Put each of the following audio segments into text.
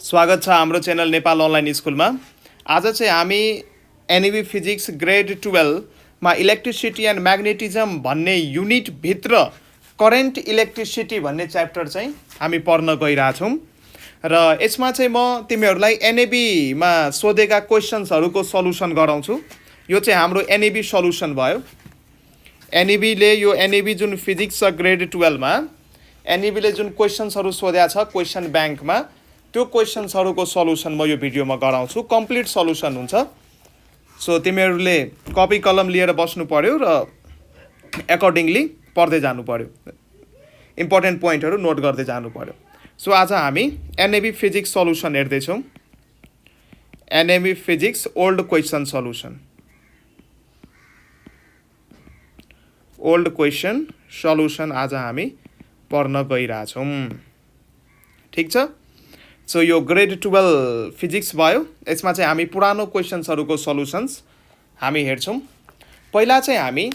स्वागत छ हाम्रो च्यानल नेपाल अनलाइन स्कुलमा। आज चाहिँ हामी एनईबी फिजिक्स ग्रेड 12 मा इलेक्ट्रिसिटी एन्ड म्याग्नेटिजम भन्ने युनिट भित्र करेन्ट इलेक्ट्रिसिटी भन्ने च्याप्टर चाहिँ हामी पढ्न गइरहेछौँ र यसमा चाहिँ म तिमीहरूलाई एनईबी मा सोधेका क्वेशन्सहरूको सल्युसन गराउँछु। यो चाहिँ हाम्रो एनईबी सल्युसन भयो। एनईबी ले यो एनईबी जुन फिजिक्स छ ग्रेड 12 मा एनईबी ले जुन क्वेशन्सहरू सोधेको छ क्वेशन ब्याङ्कमा त्यो क्वेशन्सहरूको सल्युसन म यो भिडियोमा गराउँछु। कम्प्लिट सल्युसन हुन्छ। सो तिमीहरूले कपी कलम लिएर बस्नु पर्यो र एकर्डिङली पढ्दै जानु पर्यो। इम्पोर्टेन्ट पोइन्टहरू नोट गर्दै जानु पर्यो। सो आज हामी एनईबी फिजिक्स सल्युसन हेर्दैछौँ। NEB physics old question solution. Old question solution आज हामी पढ्न गइरहेछौँ। ठिक छ। सो यो ग्रेड 12 फिजिक्स भयो। यसमा चाहिँ हामी पुरानो क्वेशन्सहरूको सल्युसन्स हामी हेर्छौँ। पहिला चाहिँ हामी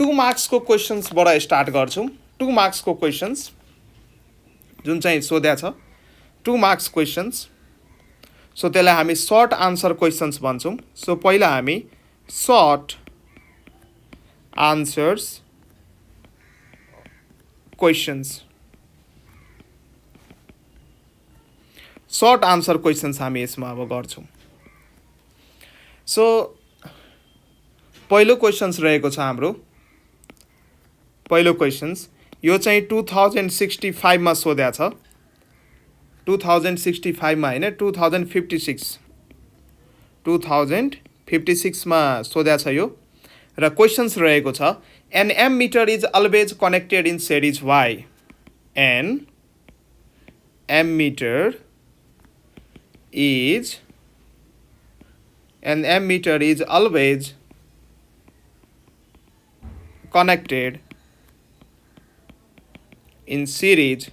2 मार्क्सको क्वेशन्सबाट स्टार्ट गर्छौँ। 2 मार्क्सको क्वेशन्स जुन चाहिँ सोधेको छ 2 मार्क्स क्वेशन्स। सो त्यसलाई हामी सर्ट आन्सर क्वेशन्स भन्छौँ। सो पहिला हामी short answers questions short answer questions हामी यसमा अब गर्छौँ। सो पहिलो क्वेशन्स रहेको छ हाम्रो। पहिलो क्वेशन्स यो चाहिँ 2065 मा सोधेको छ। 2065 मा हैन 2056 मा सोधेको छ यो र क्वेशन्स रहेको छ an ammeter is always connected in series why. An ammeter is an ammeter is always connected in series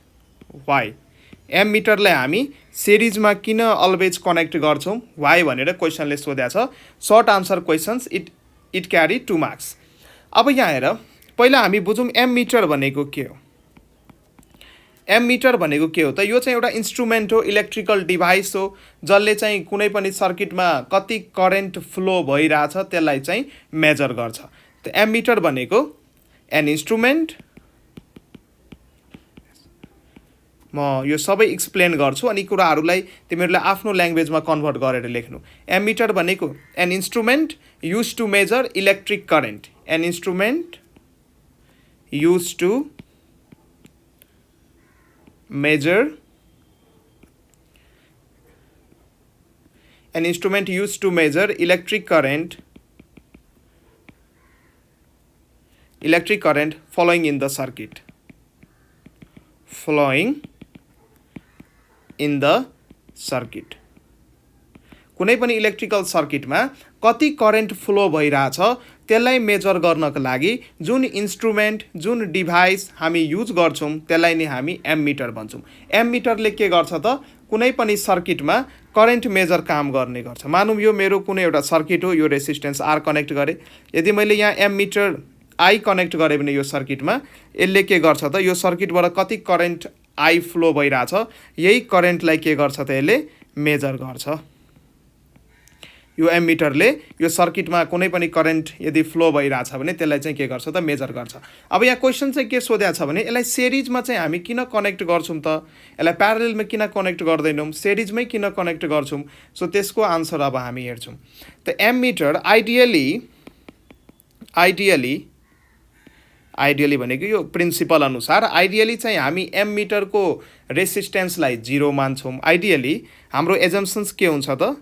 y। एमिटरलाई हामी सिरिजमा किन अलवेज कनेक्ट गर्छौँ वाइ भनेर क्वेसनले सोधेको छ। Short answer questions it carry 2 marks. अब यहाँ हेर पहिला हामी बुझौँ एमिटर भनेको के हो। एमिटर भनेको के हो त? यो चाहिँ एउटा इन्स्ट्रुमेन्ट हो, इलेक्ट्रिकल डिभाइस हो जसले चाहिँ कुनै पनि सर्किटमा कति करेन्ट फ्लो भइरहेछ त्यसलाई चाहिँ मेजर गर्छ। त एमिटर भनेको एन इन्स्ट्रुमेन्ट। म यो सबै एक्सप्लेन गर्छु अनि कुराहरूलाई तिमीहरूले आफ्नो ल्याङ्ग्वेजमा कन्भर्ट गरेर लेख्नु। एमिटर भनेको an instrument use to measure electric current. An instrument use to measure an instrument used to measure electric current flowing in the circuit कुनै पनि इलेक्ट्रिकल सर्किटमा कति करेन्ट फ्लो भइरहेछ त्यसलाई मेजर गर्नको लागि जुन इन्स्ट्रुमेन्ट जुन डिभाइस हामी युज गर्छौँ त्यसलाई नै हामी एमिटर भन्छौँ। एमिटरले के गर्छ त? कुनै पनि सर्किटमा करेन्ट मेजर काम गर्ने गर्छ। मानौँ यो मेरो कुनै एउटा सर्किट हो, यो रेसिस्टेन्स आर कनेक्ट गरेँ। यदि मैले यहाँ एमिटर आई कनेक्ट गरेँ भने यो सर्किटमा यसले के गर्छ त? यो सर्किटबाट कति करेन्ट आई फ्लो भइरहेछ यही करेन्टलाई के गर्छ त? यसले मेजर गर्छ। यो एमिटरले यो सर्किटमा कुनै पनि करेन्ट यदि फ्लो भइरहेछ भने त्यसलाई चाहिँ के गर्छ त? मेजर गर्छ। अब यहाँ क्वेसन चाहिँ के सोधेको छ भने यसलाई सिरिजमा चाहिँ हामी किन कनेक्ट गर्छौँ त? यसलाई प्यारललमा किन कनेक्ट गर्दैनौँ? सिरिजमै किन कनेक्ट गर्छौँ? सो त्यसको आन्सर अब हामी हेर्छौँ। त एमिटर आइडियली भनेको यो प्रिन्सिपल अनुसार आइडियली चाहिँ हामी एमिटरको रेसिस्टेन्सलाई 0 मान्छौँ। आइडियली हाम्रो एजम्सन्स के हुन्छ त?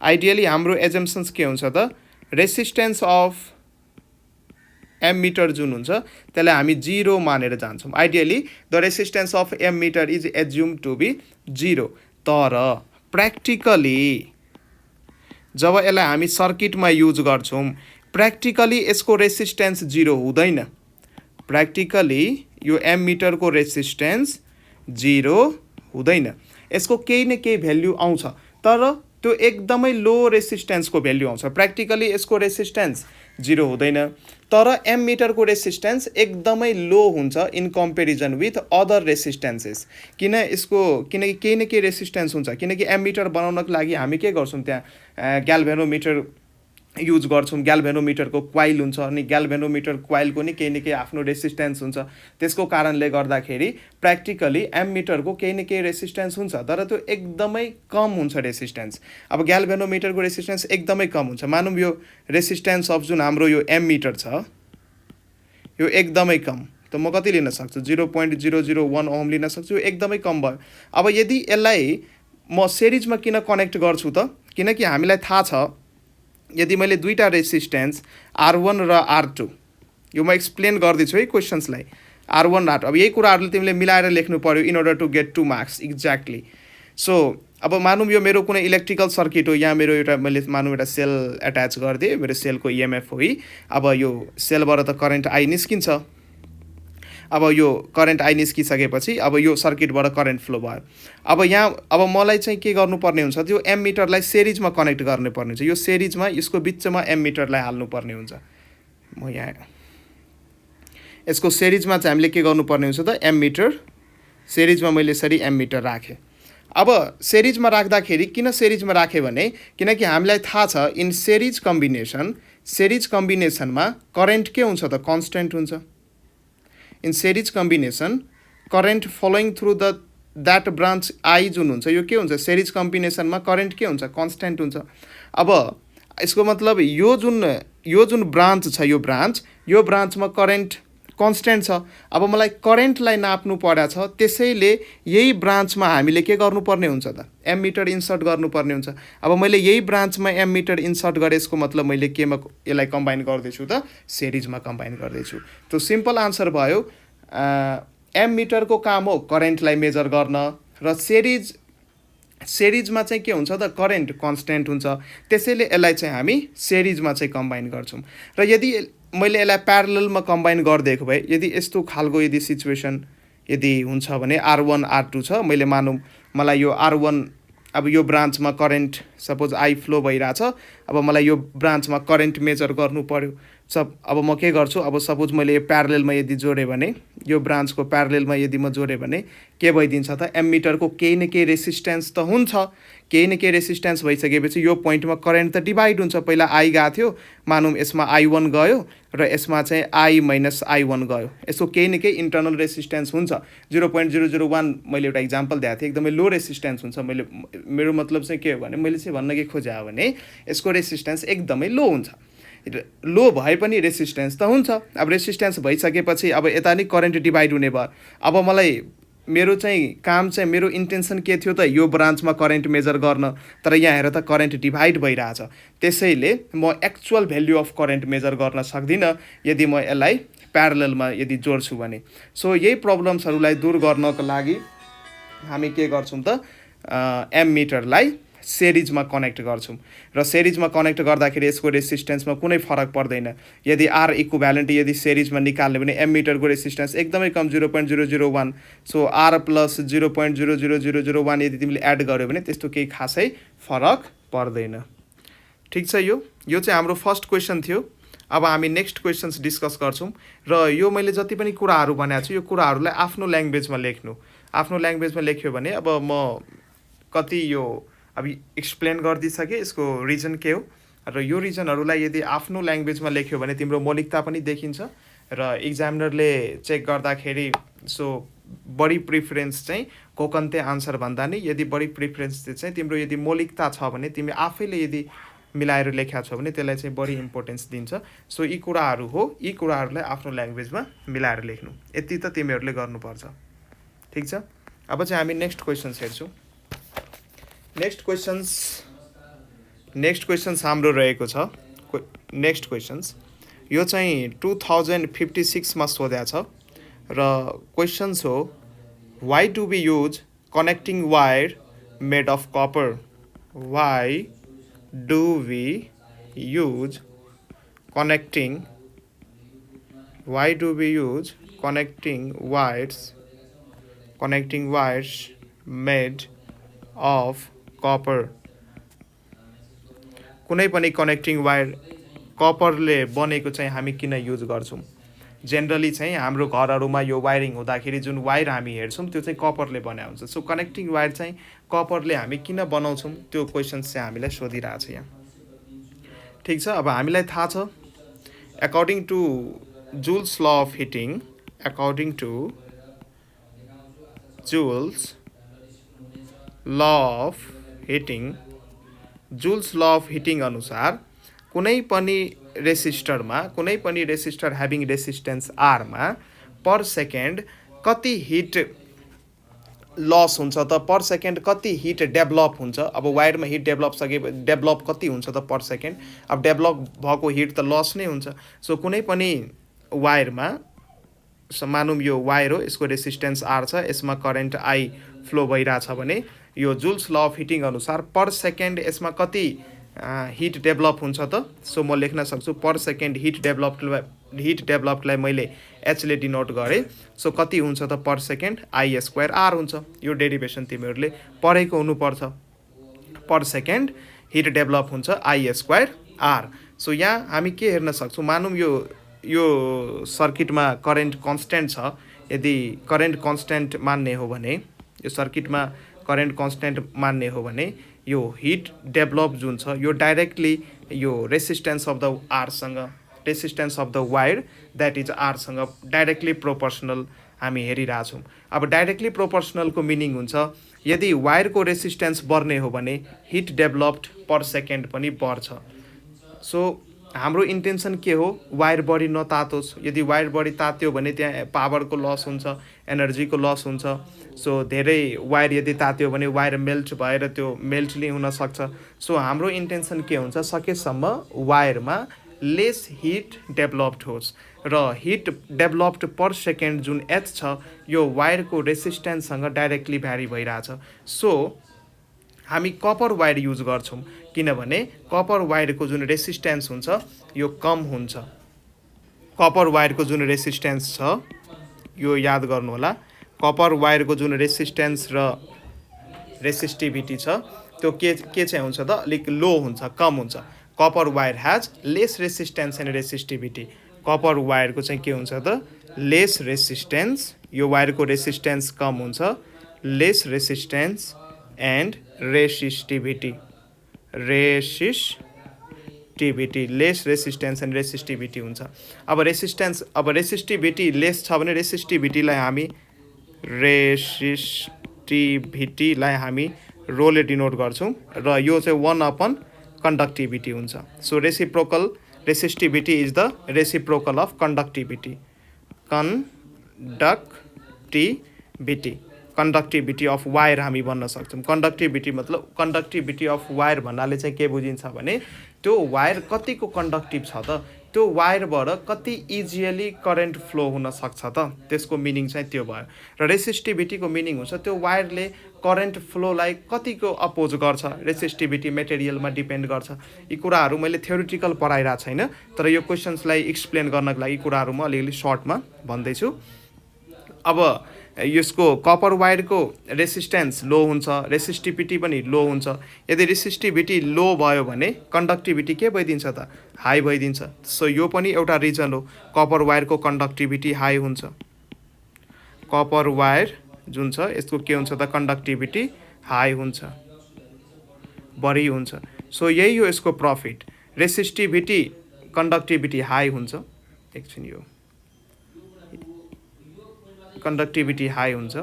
आइडियली हाम्रो एजम्सन्स के हुन्छ त? रेसिस्टेन्स अफ एमिटर जुन हुन्छ त्यसलाई हामी 0 मानेर जान्छौँ। Ideally the resistance of ammeter is assume to be 0। तर प्र्याक्टिकली जब यसलाई हामी सर्किटमा युज गर्छौँ प्र्याक्टिकली यसको रेसिस्टेन्स 0 हुँदैन। प्र्याक्टिकली यो एमिटरको रेसिस्टेन्स 0 हुँदैन। यसको केही न केही भ्याल्यु आउँछ तर त्यो एकदमै लो रेसिस्टेन्सको भ्याल्यु आउँछ। प्र्याक्टिकली यसको रेसिस्टेन्स 0 हुँदैन। तर एमिटरको रेसिस्टेन्स एकदमै लो हुन्छ in comparison with other resistances. किनकि केही न केही रेसिस्टेन्स हुन्छ, किनकि एमिटर बनाउनको लागि हामी के गर्छौँ, त्यहाँ ग्याल्भेनोमिटर युज गर्छौँ। ग्याल्भेनोमिटरको क्वाइल हुन्छ अनि ग्याल्भेनोमिटर क्वाइलको नि केही न केही आफ्नो रेसिस्टेन्स हुन्छ। त्यसको कारणले गर्दाखेरि प्र्याक्टिकली एमिटरको केही न केही रेसिस्टेन्स हुन्छ, तर त्यो एकदमै कम हुन्छ रेसिस्टेन्स। अब ग्याल्भेनोमिटरको रेसिस्टेन्स एकदमै कम हुन्छ। मानौँ यो रेसिस्टेन्स अफ जुन हाम्रो यो एमिटर छ यो एकदमै कम, त म कति लिन सक्छु, 0.001 ओम लिन सक्छु। यो एकदमै कम भयो। अब यदि यसलाई म सिरिजमा किन कनेक्ट गर्छु त, किनकि हामीलाई थाहा छ यदि मैले दुईवटा रेसिस्टेन्स R1 र R2, यो म एक्सप्लेन गर्दैछु है क्वेसन्सलाई, R1 R2, अब यही कुराहरूले तिमीले मिलाएर लेख्नु पर्यो in order to get 2 marks exactly. So अब मानौँ यो मेरो कुनै इलेक्ट्रिकल सर्किट हो, यहाँ मेरो एउटा मैले मानौँ एउटा सेल एट्याच गरिदिएँ, मेरो सेलको इएमएफ हो। अब यो सेलबाट त करेन्ट आई निस्किन्छ। अब यो करेन्ट आई निस्किसकेपछि अब यो सर्किटबाट करेन्ट फ्लो भयो। अब मलाई चाहिँ के गर्नुपर्ने हुन्छ, त्यो एमिटरलाई सिरिजमा कनेक्ट गर्नुपर्ने हुन्छ। यो सिरिजमा यसको बिचमा एमिटरलाई हाल्नुपर्ने हुन्छ। म यहाँ यसको सिरिजमा चाहिँ हामीले के गर्नुपर्ने हुन्छ त, एमिटर सिरिजमा मैले यसरी एमिटर राखेँ। अब सिरिजमा राख्दाखेरि किन सिरिजमा राखेँ भने, किनकि हामीलाई थाहा छ इन सिरिज कम्बिनेसनमा करेन्ट के हुन्छ त, कन्स्टेन्ट हुन्छ। In series combination current flowing through that branch I जुन हुन्छ यो के हुन्छ, सिरिज कम्बिनेसनमा करेन्ट के हुन्छ, कन्स्टेन्ट हुन्छ। अब यसको मतलब यो जुन ब्रान्च छ, यो ब्रान्चमा करेन्ट कन्स्टेन्ट छ। अब मलाई करेन्टलाई नाप्नु परेको छ, त्यसैले यही ब्रान्चमा हामीले के गर्नुपर्ने हुन्छ त, एमिटर इन्सर्ट गर्नुपर्ने हुन्छ। अब मैले यही ब्रान्चमा एमिटर इन्सर्ट गरेँ, यसको मतलब मैले केमा यसलाई कम्बाइन गर्दैछु त, सिरिजमा कम्बाइन गर्दैछु। त्यो सिम्पल आन्सर भयो। एमिटरको काम हो करेन्टलाई मेजर गर्न, र सिरिजमा चाहिँ के हुन्छ त, करेन्ट कन्स्टेन्ट हुन्छ। त्यसैले यसलाई चाहिँ हामी सिरिजमा चाहिँ कम्बाइन गर्छौँ। र यदि मैले यसलाई प्यारललमा कम्बाइन गरिदिएको भए, यदि यस्तो खालको यदि सिचुएसन यदि हुन्छ भने R1 R2 छ, मैले मानौँ मलाई यो R1 अब यो ब्रान्चमा करेन्ट सपोज आई फ्लो भइरहेछ, अब मलाई यो ब्रान्चमा करेन्ट मेजर गर्नु पर्यो। अब म के गर्छु, अब सपोज मैले यो प्यारलेलमा यदि जोडेँ भने, यो ब्रान्चको प्यारलेलमा यदि म जोडेँ भने के भइदिन्छ त, एमिटरको केही न केही रेसिस्टेन्स त हुन्छ। केही न केही रेसिस्टेन्स भइसकेपछि यो पोइन्टमा करेन्ट त डिभाइड हुन्छ। पहिला आई गएको थियो, मानौँ यसमा I1 गयो र यसमा चाहिँ I माइनस I1 गयो। यसको केही न केही इन्टरनल रेसिस्टेन्स हुन्छ। 0.001 मैले एउटा इक्जाम्पल दिएको थिएँ, एकदमै लो रेसिस्टेन्स हुन्छ। मेरो मतलब चाहिँ के हो भने, मैले चाहिँ भन्न के खोजेँ भने यसको रेसिस्टेन्स एकदमै लो हुन्छ। लो भए पनि रेसिस्टेन्स त हुन्छ। अब रेसिस्टेन्स भइसकेपछि अब यता नि करेन्ट डिभाइड हुने भयो। अब मलाई मेरो इन्टेन्सन के थियो त, यो ब्रान्चमा करेन्ट मेजर गर्न, तर यहाँ हेर त करेन्ट डिभाइड भइरहेछ। त्यसैले म actual value of current measure गर्न सक्दिनँ यदि म यसलाई प्यारललमा यदि जोड्छु भने। सो यही प्रब्लम्सहरूलाई दूर गर्नको लागि हामी के गर्छौँ त, एमिटरलाई सिरिजमा कनेक्ट गर्छौँ। र सिरिजमा कनेक्ट गर्दाखेरि यसको रेसिस्टेन्समा कुनै फरक पर्दैन। यदि आर इक्विभ्यालेन्ट यदि सिरिजमा निकाल्ने भने एमिटरको रेसिस्टेन्स एकदमै कम, 0.001। सो आर प्लस 0.00001 यदि तिमीले एड गर्यो भने त्यस्तो केही खासै फरक पर्दैन। ठिक छ, यो चाहिँ हाम्रो फर्स्ट क्वेसन थियो। अब हामी नेक्स्ट क्वेसन्स डिस्कस गर्छौँ। र यो मैले जति पनि कुराहरू भनेको छु, यो कुराहरूलाई आफ्नो ल्याङ्ग्वेजमा लेख्नु। आफ्नो ल्याङ्ग्वेजमा लेख्यो भने अब म कति यो अब एक्सप्लेन गरिदिइसकेँ यसको रिजन के हो, र यो रिजनहरूलाई यदि आफ्नो ल्याङ्ग्वेजमा लेख्यो भने तिम्रो मौलिकता पनि देखिन्छ, र इक्जामिनरले चेक गर्दाखेरि सो बढी प्रिफरेन्स चाहिँ कोकन्ते आन्सर भन्दा नि यदि बढी प्रिफरेन्स चाहिँ तिम्रो यदि मौलिकता छ भने, तिमी आफैले यदि मिलाएर लेख्या छ भने त्यसलाई चाहिँ बढी इम्पोर्टेन्स दिन्छ। सो यी कुराहरू हो, यी कुराहरूलाई आफ्नो ल्याङ्ग्वेजमा मिलाएर लेख्नु, यति त तिमीहरूले गर्नुपर्छ। ठिक छ, अब चाहिँ हामी नेक्स्ट क्वेसन्स हेर्छौँ। नेक्स्ट क्वेसन्स हाम्रो रहेको छ। नेक्स्ट क्वेसन्स यो चाहिँ 2056मा सोधेको छ, र क्वेसन्स हो why do we use connecting wire made of copper. Why do we use connecting wires made of copper. कुनै पनि कनेक्टिङ वायर कपरले बनेको चाहिँ हामी किन युज गर्छौँ? जेनरली चाहिँ हाम्रो घरहरूमा यो वायरिङ हुँदाखेरि जुन वायर हामी हेर्छौँ त्यो चाहिँ कपरले बनाएको हुन्छ। सो कनेक्टिङ वायर चाहिँ कपरले हामी किन बनाउँछौँ त्यो क्वेसन्स चाहिँ हामीलाई सोधिरहेको छ यहाँ। ठिक छ, अब हामीलाई थाहा छ according to Joule's law of heating, according to Joule's law of heating, Joule's law of heating अनुसार कुनै पनि रेसिस्टर ह्याभिङ रेसिस्टेन्स R मा पर सेकेन्ड कति हिट लस हुन्छ त, पर सेकेन्ड कति हिट डेभलप हुन्छ। अब वायरमा हिट डेभलप कति हुन्छ त पर सेकेन्ड? अब डेभलप भएको हिट त लस नै हुन्छ। सो कुनै पनि वायरमा मानौँ यो वायर हो, यसको रेसिस्टेन्स R छ, यसमा करेन्ट I फ्लो भइरहेछ भने यो जुल्स ल अफ हिटिङ अनुसार पर सेकेन्ड यसमा कति हिट डेभलप हुन्छ त? सो म लेख्न सक्छु पर सेकेन्ड हिट डेभलपलाई मैले एचले डिनोट गरेँ। सो कति हुन्छ त per second? I square R हुन्छ। यो डेरिभेसन तिमीहरूले पढेको हुनुपर्छ। पर सेकेन्ड हिट डेभलप हुन्छ I स्क्वायर R। सो यहाँ हामी के हेर्न सक्छौँ, मानौँ यो सर्किटमा करेन्ट कन्स्टेन्ट छ। यदि करेन्ट कन्स्टेन्ट मान्ने हो भने, यो सर्किटमा करेन्ट कन्स्टेन्ट मान्ने हो भने यो हिट डेभलप जुन छ यो डाइरेक्टली यो रेसिस्टेन्स अफ द आरसँग, resistance of the wire that is आरसँग डाइरेक्टली प्रोपोर्सनल हामी हेरिरहेछौँ। अब डाइरेक्टली प्रोपोर्सनलको मिनिङ हुन्छ यदि वायरको रेसिस्टेन्स बढ्ने हो भने हिट डेभलप्ड पर सेकेन्ड पनि बढ्छ। सो हाम्रो इन्टेन्सन के हो? वायर बढी नतातोस्। यदि वायर बढी तात्यो भने त्यहाँ पावरको लस हुन्छ, एनर्जीको लस हुन्छ। सो धेरै वायर यदि तात्यो भने वायर मेल्ट भएर त्यो मेल्ट नै हुनसक्छ। सो हाम्रो इन्टेन्सन के हुन्छ, सकेसम्म वायरमा लेस हिट डेभलप्ड होस् र हिट डेभलप्ड पर सेकेन्ड जुन एच छ यो वायरको रेसिस्टेन्ससँग डाइरेक्टली भ्यारी भइरहेछ। सो हामी कपर वायर युज गर्छौँ किनभने कपर वायरको जुन रेसिस्टेन्स हुन्छ यो कम हुन्छ। कपर वायरको जुन रेसिस्टेन्स छ यो याद गर्नु होला। कपर वायरको जुन रेसिस्टेन्स र रेसिस्टिभिटी छ त्यो के चाहिँ हुन्छ त? अलिक लो हुन्छ, कम हुन्छ। Copper wire has less resistance and resistivity. Copper वायरको चाहिँ के हुन्छ त? लेस रेसिस्टेन्स, यो वायरको रेसिस्टेन्स कम हुन्छ, lace resistance and resistivity. Lace resistance and resistivity हुन्छ। अब रेसिस्टिभिटी लेस छ भने रेसिस्टिभिटीलाई हामी रोले डिनोट गर्छौँ र यो चाहिँ 1/, कन्डक्टिभिटी हुन्छ। So resistivity is the reciprocal of conductivity. Conductivity of wire हामी भन्न सक्छौँ। कन्डक्टिभिटी मतलब कन्डक्टिभिटी अफ वायर भन्नाले चाहिँ के बुझिन्छ भने त्यो वायर कतिको कन्डक्टिभ छ त, त्यो वायरबाट कति इजिली करेन्ट फ्लो हुन सक्छ त, त्यसको मिनिङ चाहिँ त्यो भयो। र रेसिस्टिभिटीको मिनिङ हुन्छ त्यो वायरले करेन्ट फ्लोलाई कतिको अपोज गर्छ। रेसिस्टिभिटी मेटेरियलमा डिपेन्ड गर्छ। यी कुराहरू मैले थ्योरिटिकल पढाइरहेको छैन, तर यो क्वेसन्सलाई एक्सप्लेन गर्नको लागि कुराहरू म अलिअलि सर्टमा भन्दैछु। अब यसको कपर वायरको रेसिस्टेन्स लो हुन्छ, रेसिस्टिभिटी पनि लो हुन्छ। यदि रेसिस्टिभिटी लो भयो भने कन्डक्टिभिटी के भइदिन्छ त? हाई भइदिन्छ। सो यो पनि एउटा रिजन हो कपर वायरको कन्डक्टिभिटी हाई हुन्छ। कपर वायर जुन छ यसको के हुन्छ त? कन्डक्टिभिटी हाई हुन्छ, बढी हुन्छ। सो यही हो यसको प्रफिट। रेसिस्टिभिटी कन्डक्टिभिटी हाई हुन्छ, एकछिन यो कन्डक्टिभिटी हाई हुन्छ,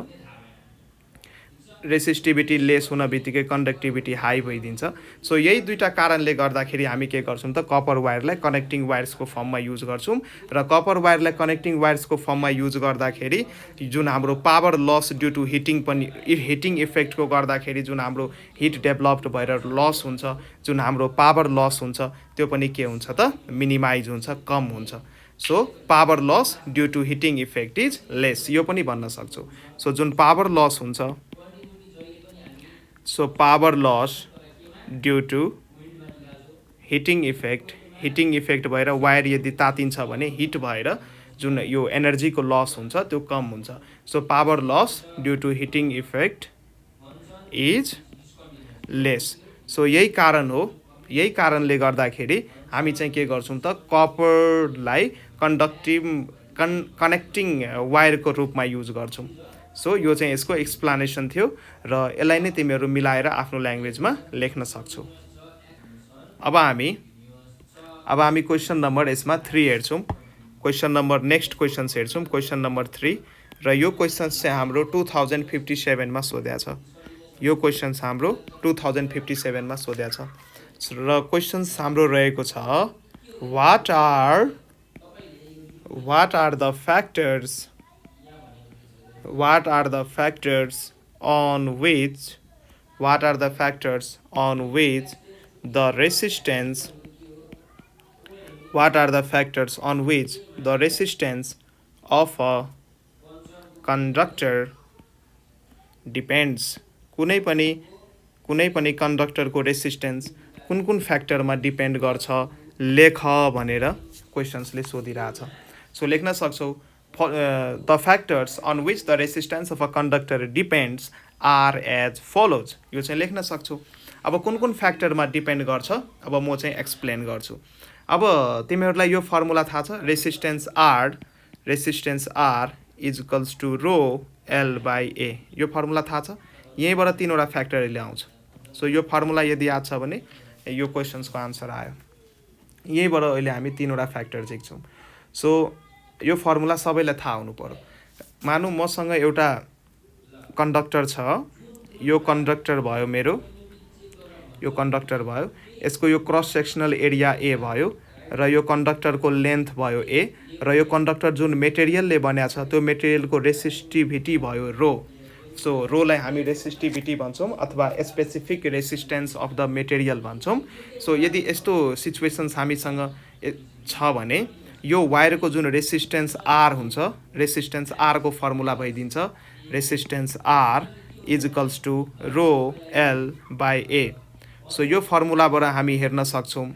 रेसिस्टिभिटी लेस हुन बित्तिकै कन्डक्टिभिटी हाई भइदिन्छ। सो यही दुईटा कारणले गर्दाखेरि हामी के गर्छौँ त? कपर वायरलाई कनेक्टिङ वायर्सको फर्ममा युज गर्छौँ र कपर वायरलाई कनेक्टिङ वायर्सको फर्ममा युज गर्दाखेरि जुन हाम्रो power loss due to heating इफेक्टको गर्दाखेरि जुन हाम्रो हिट डेभलप्ड भएर लस हुन्छ, जुन हाम्रो पावर लस हुन्छ त्यो पनि के हुन्छ त? मिनिमाइज हुन्छ, कम हुन्छ। So power loss due to heating effect is less, यो पनि भन्न सक्छौँ। सो जुन पावर लस हुन्छ, so power loss due to heating effect भएर वायर यदि तातिन्छ भने हिट भएर जुन यो एनर्जीको लस हुन्छ त्यो कम हुन्छ। So power loss due to heating effect is less. So यही कारण हो, यही कारणले गर्दाखेरि हामी चाहिँ के गर्छौँ त कपरलाई कनेक्टिङ वायरको रूपमा युज गर्छौँ। सो यो चाहिँ यसको एक्सप्लेनेसन थियो र यसलाई नै तिमीहरू मिलाएर आफ्नो ल्याङ्ग्वेजमा लेख्न सक्छौ। अब हामी क्वेसन नम्बर यसमा 3 हेर्छौँ। क्वेसन नम्बर नेक्स्ट क्वेसन्स हेर्छौँ, क्वेसन नम्बर 3 र यो क्वेसन्स चाहिँ हाम्रो 2057 मा सोध्या छ। यो क्वेसन्स हाम्रो 2057 मा सोध्या छ र क्वेसन्स हाम्रो रहेको छ what are the factors on which the resistance of a conductor depends? कुनै पनि कन्डक्टरको रेसिस्टेन्स कुन फ्याक्टरमा डिपेन्ड गर्छ लेख भनेर क्वेसन्सले सोधिरहेछ। सो लेख्न सक्छौ the factors on which the resistance of a conductor depends are as follows. यो चाहिँ लेख्न सक्छौ। अब कुन फ्याक्टरमा डिपेन्ड गर्छ अब म चाहिँ एक्सप्लेन गर्छु। अब तिमीहरूलाई यो फर्मुला थाहा छ, resistance R is equals to rho L by A. यो फर्मुला थाहा छ, यहीँबाट 3वटा फ्याक्टरले आउँछ। सो यो फर्मुला यदि याद छ भने यो क्वेसन्सको आन्सर आयो। यहीँबाट अहिले हामी 3वटा फ्याक्टर सिक्छौँ। सो यो फर्मुला सबैलाई थाहा हुनु पर्यो। मानौँ मसँग एउटा कन्डक्टर छ, यो कन्डक्टर भयो मेरो, यो कन्डक्टर भयो, यसको यो क्रस सेक्सनल एरिया ए भयो र यो कन्डक्टरको लेन्थ भयो ए र यो कन्डक्टर जुन मेटेरियलले बन्या छ त्यो मेटेरियलको रेसिस्टिभिटी भयो रो। सो रोलाई हामी रेसिस्टिभिटी भन्छौँ अथवा specific resistance of the material भन्छौँ। सो यदि यस्तो सिचुएसन्स हामीसँग छ भने यो वायरको जुन रेसिस्टेन्स आर हुन्छ, रेसिस्टेन्स आरको फर्मुला भइदिन्छ resistance R is equals to rho L by A. So यो फर्मुलाबाट हामी हेर्न सक्छौँ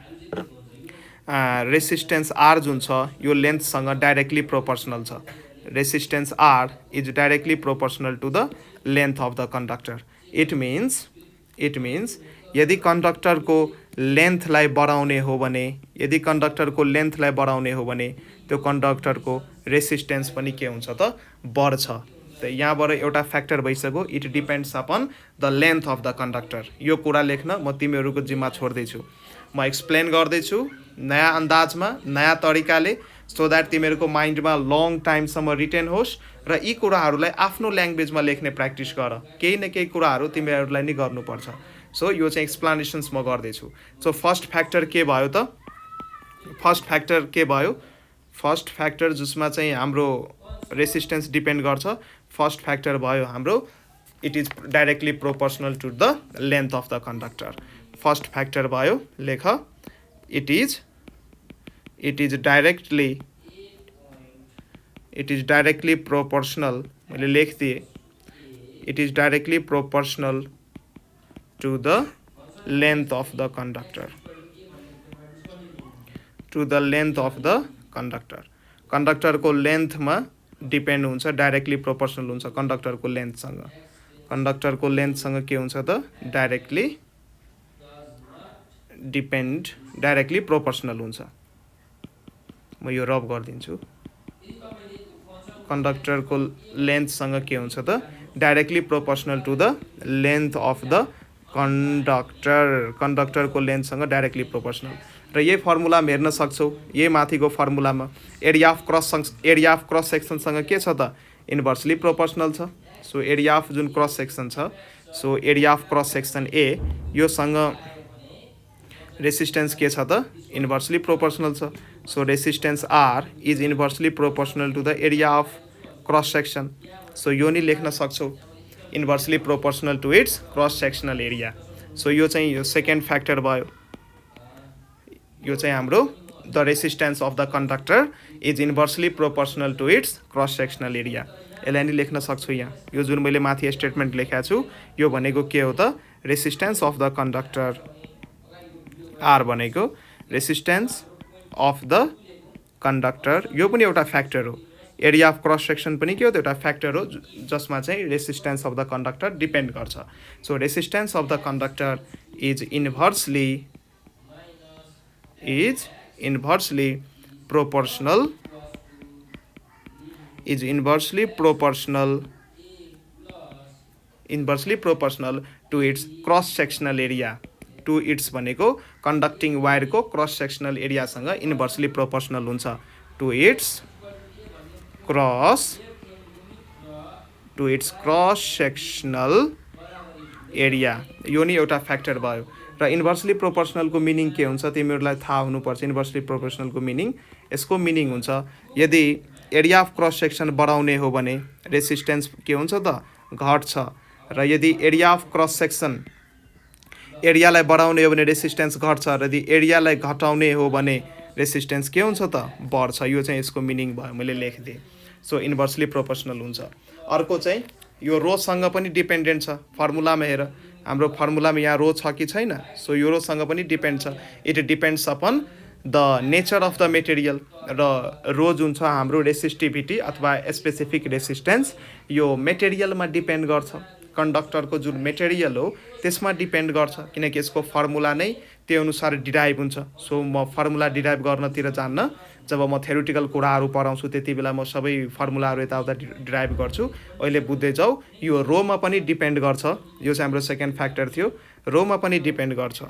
रेसिस्टेन्स आर जुन छ यो लेन्थसँग डाइरेक्टली प्रोपोर्सनल छ। Resistance R is directly proportional to the length of the conductor. It means यदि कन्डक्टरको लेन्थलाई बढाउने हो भने त्यो कन्डक्टरको रेसिस्टेन्स पनि के हुन्छ त बढ्छ। त यहाँबाट एउटा फ्याक्टर भइसक्यो, it depends upon the length of the conductor. यो कुरा लेख्न म तिमीहरूको जिम्मा छोड्दैछु। म एक्सप्लेन गर्दैछु नयाँ अन्दाजमा, नयाँ तरिकाले, सो द्याट तिमीहरूको माइन्डमा लङ टाइमसम्म रिटेन होस् र यी कुराहरूलाई आफ्नो ल्याङ्ग्वेजमा लेख्ने प्र्याक्टिस गर। केही न केही कुराहरू तिमीहरूलाई नै गर्नुपर्छ। सो यो चाहिँ एक्सप्लेनेसन्स म गर्दैछु। सो फर्स्ट फ्याक्टर के भयो त? फर्स्ट फ्याक्टर जसमा चाहिँ हाम्रो रेसिस्टेन्स डिपेन्ड गर्छ, फर्स्ट फ्याक्टर भयो हाम्रो it is directly proportional to the length of the conductor. First factor भयो, लेख इट इज डाइरेक्टली प्रोपोर्सनल। मैले लेखिदिएँ it is directly proportional to the length of the conductor. कन्डक्टरको लेन्थमा डिपेन्ड हुन्छ, डाइरेक्टली प्रोपोर्सनल हुन्छ कन्डक्टरको लेन्थसँग के हुन्छ त डाइरेक्टली प्रोपोर्सनल हुन्छ। म यो रब गरिदिन्छु। कन्डक्टरको लेन्थसँग के हुन्छ त directly proportional to the length of the कन्डक्टरको लेन्थसँग डाइरेक्टली प्रोपोर्सनल। र यही फर्मुलामा हेर्न सक्छौ, यही माथिको फर्मुलामा एरिया अफ क्रस सेक्सनसँग के छ त इन्भर्सली प्रोपोर्सनल छ। सो एरिया अफ जुन क्रस सेक्सन छ, so area of cross section A योसँग रेसिस्टेन्स के छ त इन्भर्सली प्रोपोर्सनल छ। So resistance R is inversely proportional to the area of cross section. So यो नि लेख्न सक्छौ inversely proportional to its cross sectional area. So यो चाहिँ यो सेकेन्ड फ्याक्टर भयो। यो चाहिँ हाम्रो the resistance of the conductor is inversely proportional to its cross sectional area. यसलाई नि लेख्न सक्छु यहाँ। यो जुन मैले माथि स्टेटमेन्ट लेखेको छु यो भनेको के हो त resistance of the conductor R भनेको रेसिस्टेन्स अफ द कन्डक्टर, यो पनि एउटा फ्याक्टर हो। एरिया अफ क्रस सेक्सन पनि के हो त एउटा फ्याक्टर हो जसमा चाहिँ resistance of the conductor depend गर्छ। So resistance of the conductor is inversely inversely proportional to its cross sectional area. To its भनेको कन्डक्टिङ वायरको क्रस सेक्सनल एरियासँग इन्भर्सली प्रोपोर्सनल हुन्छ. to its cross sectional area. यो नि एउटा factor भयो. र इन्भर्सली प्रोपोर्सनलको मिनिङ के हुन्छ तिमीहरूलाई थाहा हुनुपर्छ. इन्भर्सली प्रोपोर्सनलको मिनिङ, यसको मिनिङ हुन्छ यदि एरिया अफ क्रस सेक्सन बढाउने हो भने रेसिस्टेन्स के हुन्छ त घट्छ, र यदि एरिया अफ क्रस सेक्सन एरियालाई बढाउने हो भने रेसिस्टेन्स घट्छ, र यदि एरियालाई घटाउने हो भने रेसिस्टेन्स के हुन्छ त बढ्छ. यो चाहिँ यसको मिनिङ भयो, मैले लेखिदिएँ. सो इन्भर्सली प्रोपोर्सनल हुन्छ. अर्को चाहिँ यो रोसँग पनि डिपेन्डेन्ट छ. फर्मुलामा हेर, हाम्रो फर्मुलामा यहाँ रो छ कि छैन. सो यो रोसँग पनि डिपेन्ड छ. It depends upon the nature of the material. र रो जुन छ हाम्रो रेसिस्टिभिटी अथवा स्पेसिफिक रेसिस्टेन्स यो मेटेरियलमा डिपेन्ड गर्छ. कन्डक्टरको जुन मेटेरियल हो त्यसमा डिपेन्ड गर्छ, किनकि यसको फर्मुला नै त्यो अनुसार डिराइभ हुन्छ. सो म फर्मुला डिराइभ गर्नतिर जान्न. जब म थ्योरिटिकल कुराहरू पढाउँछु त्यति बेला म सबै फर्मुलाहरू यताउता डिराइभ गर्छु. अहिले बुझ्दै जाऊ, यो रोमा पनि डिपेन्ड गर्छ. यो चाहिँ हाम्रो सेकेन्ड फ्याक्टर थियो. रोमा पनि डिपेन्ड गर्छ,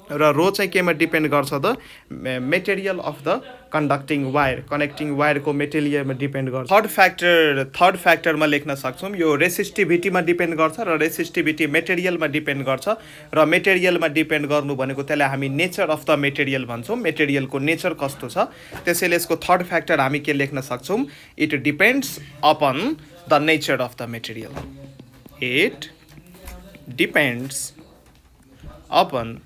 र रो चाहिँ केमा डिपेन्ड गर्छ त material of the conducting wire, connecting वायरको मेटेरियलमा डिपेन्ड गर्छ. थर्ड फ्याक्टरमा लेख्न सक्छौँ यो रेसिस्टिभिटीमा डिपेन्ड गर्छ, र रेसिस्टिभिटी मेटेरियलमा डिपेन्ड गर्छ. र मेटेरियलमा डिपेन्ड गर्नु भनेको त्यसलाई हामी नेचर अफ द मेटेरियल भन्छौँ. मेटेरियलको नेचर कस्तो छ, त्यसैले यसको थर्ड फ्याक्टर हामी के लेख्न सक्छौँ, it depends upon the nature of the material. It depends upon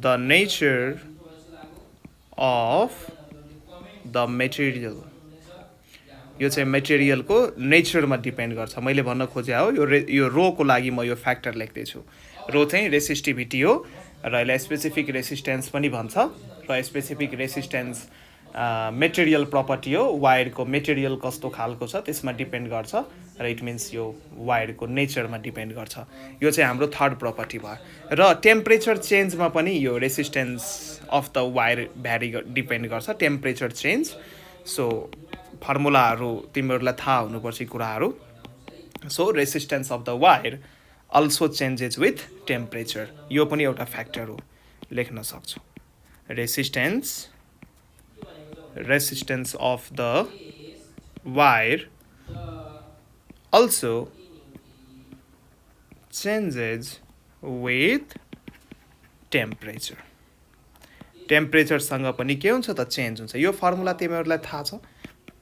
the nature of the material. यो चाहिँ मेटेरियलको नेचरमा डिपेन्ड गर्छ. मैले भन्न खोजे हो यो रोको लागि म यो फ्याक्टर लेख्दैछु. रो चाहिँ रेसिस्टिभिटी हो, र यसलाई स्पेसिफिक रेसिस्टेन्स पनि भन्छ. र स्पेसिफिक रेसिस्टेन्स मेटेरियल प्रपर्टी हो. वायरको मेटेरियल कस्तो खालको छ त्यसमा डिपेन्ड गर्छ, र इट मिन्स यो वायरको नेचरमा डिपेन्ड गर्छ. यो चाहिँ हाम्रो थर्ड प्रपर्टी भयो. र टेम्परेचर चेन्जमा पनि यो resistance of the wire depend गर्छ, टेम्परेचर चेन्ज. सो फर्मुलाहरू तिमीहरूलाई थाहा हुनुपर्छ कुराहरू. So resistance of the wire also changes with temperature. यो पनि एउटा फ्याक्टर हो, लेख्न सक्छौ. Resistance of the wire also changes with temperature. टेम्परेचरसँग पनि के हुन्छ त चेन्ज हुन्छ. यो फर्मुला तिमीहरूलाई थाहा छ.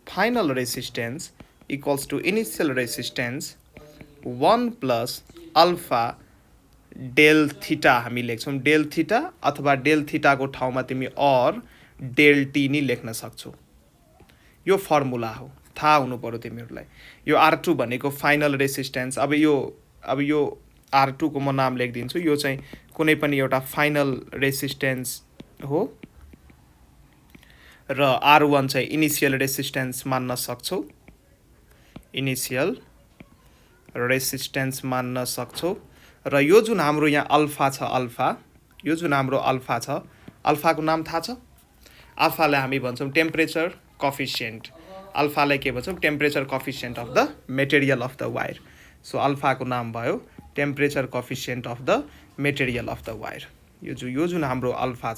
Final resistance equals to initial resistance 1 plus alpha del theta हामी लेख्छौँ. डेल थीटा अथवा डेल थीटाको ठाउँमा तिमी और डेल टी नि लेख्न सक्छौ. यो फर्मुला हो, थाहा हुनु पर्यो तिमीहरूलाई. यो R2 भनेको फाइनल रेसिस्टेन्स. अब यो R2 को म नाम लेखिदिन्छु. यो चाहिँ कुनै पनि एउटा फाइनल रेसिस्टेन्स हो, र R1 चाहिँ इनिसियल रेसिस्टेन्स मान्न सक्छौ. इनिसियल रेसिस्टेन्स मान्न सक्छौ. र यो जुन हाम्रो यहाँ अल्फा छ, यो जुन हाम्रो अल्फा छ, अल्फाको नाम थाहा छ. अल्फालाई हामी भन्छौँ टेम्परेचर कोफिसिएन्ट. अल्फालाई के भन्छौँ, temperature coefficient of the material of the wire. So अल्फाको नाम भयो temperature coefficient of the material of the wire. यो जुन हाम्रो अल्फा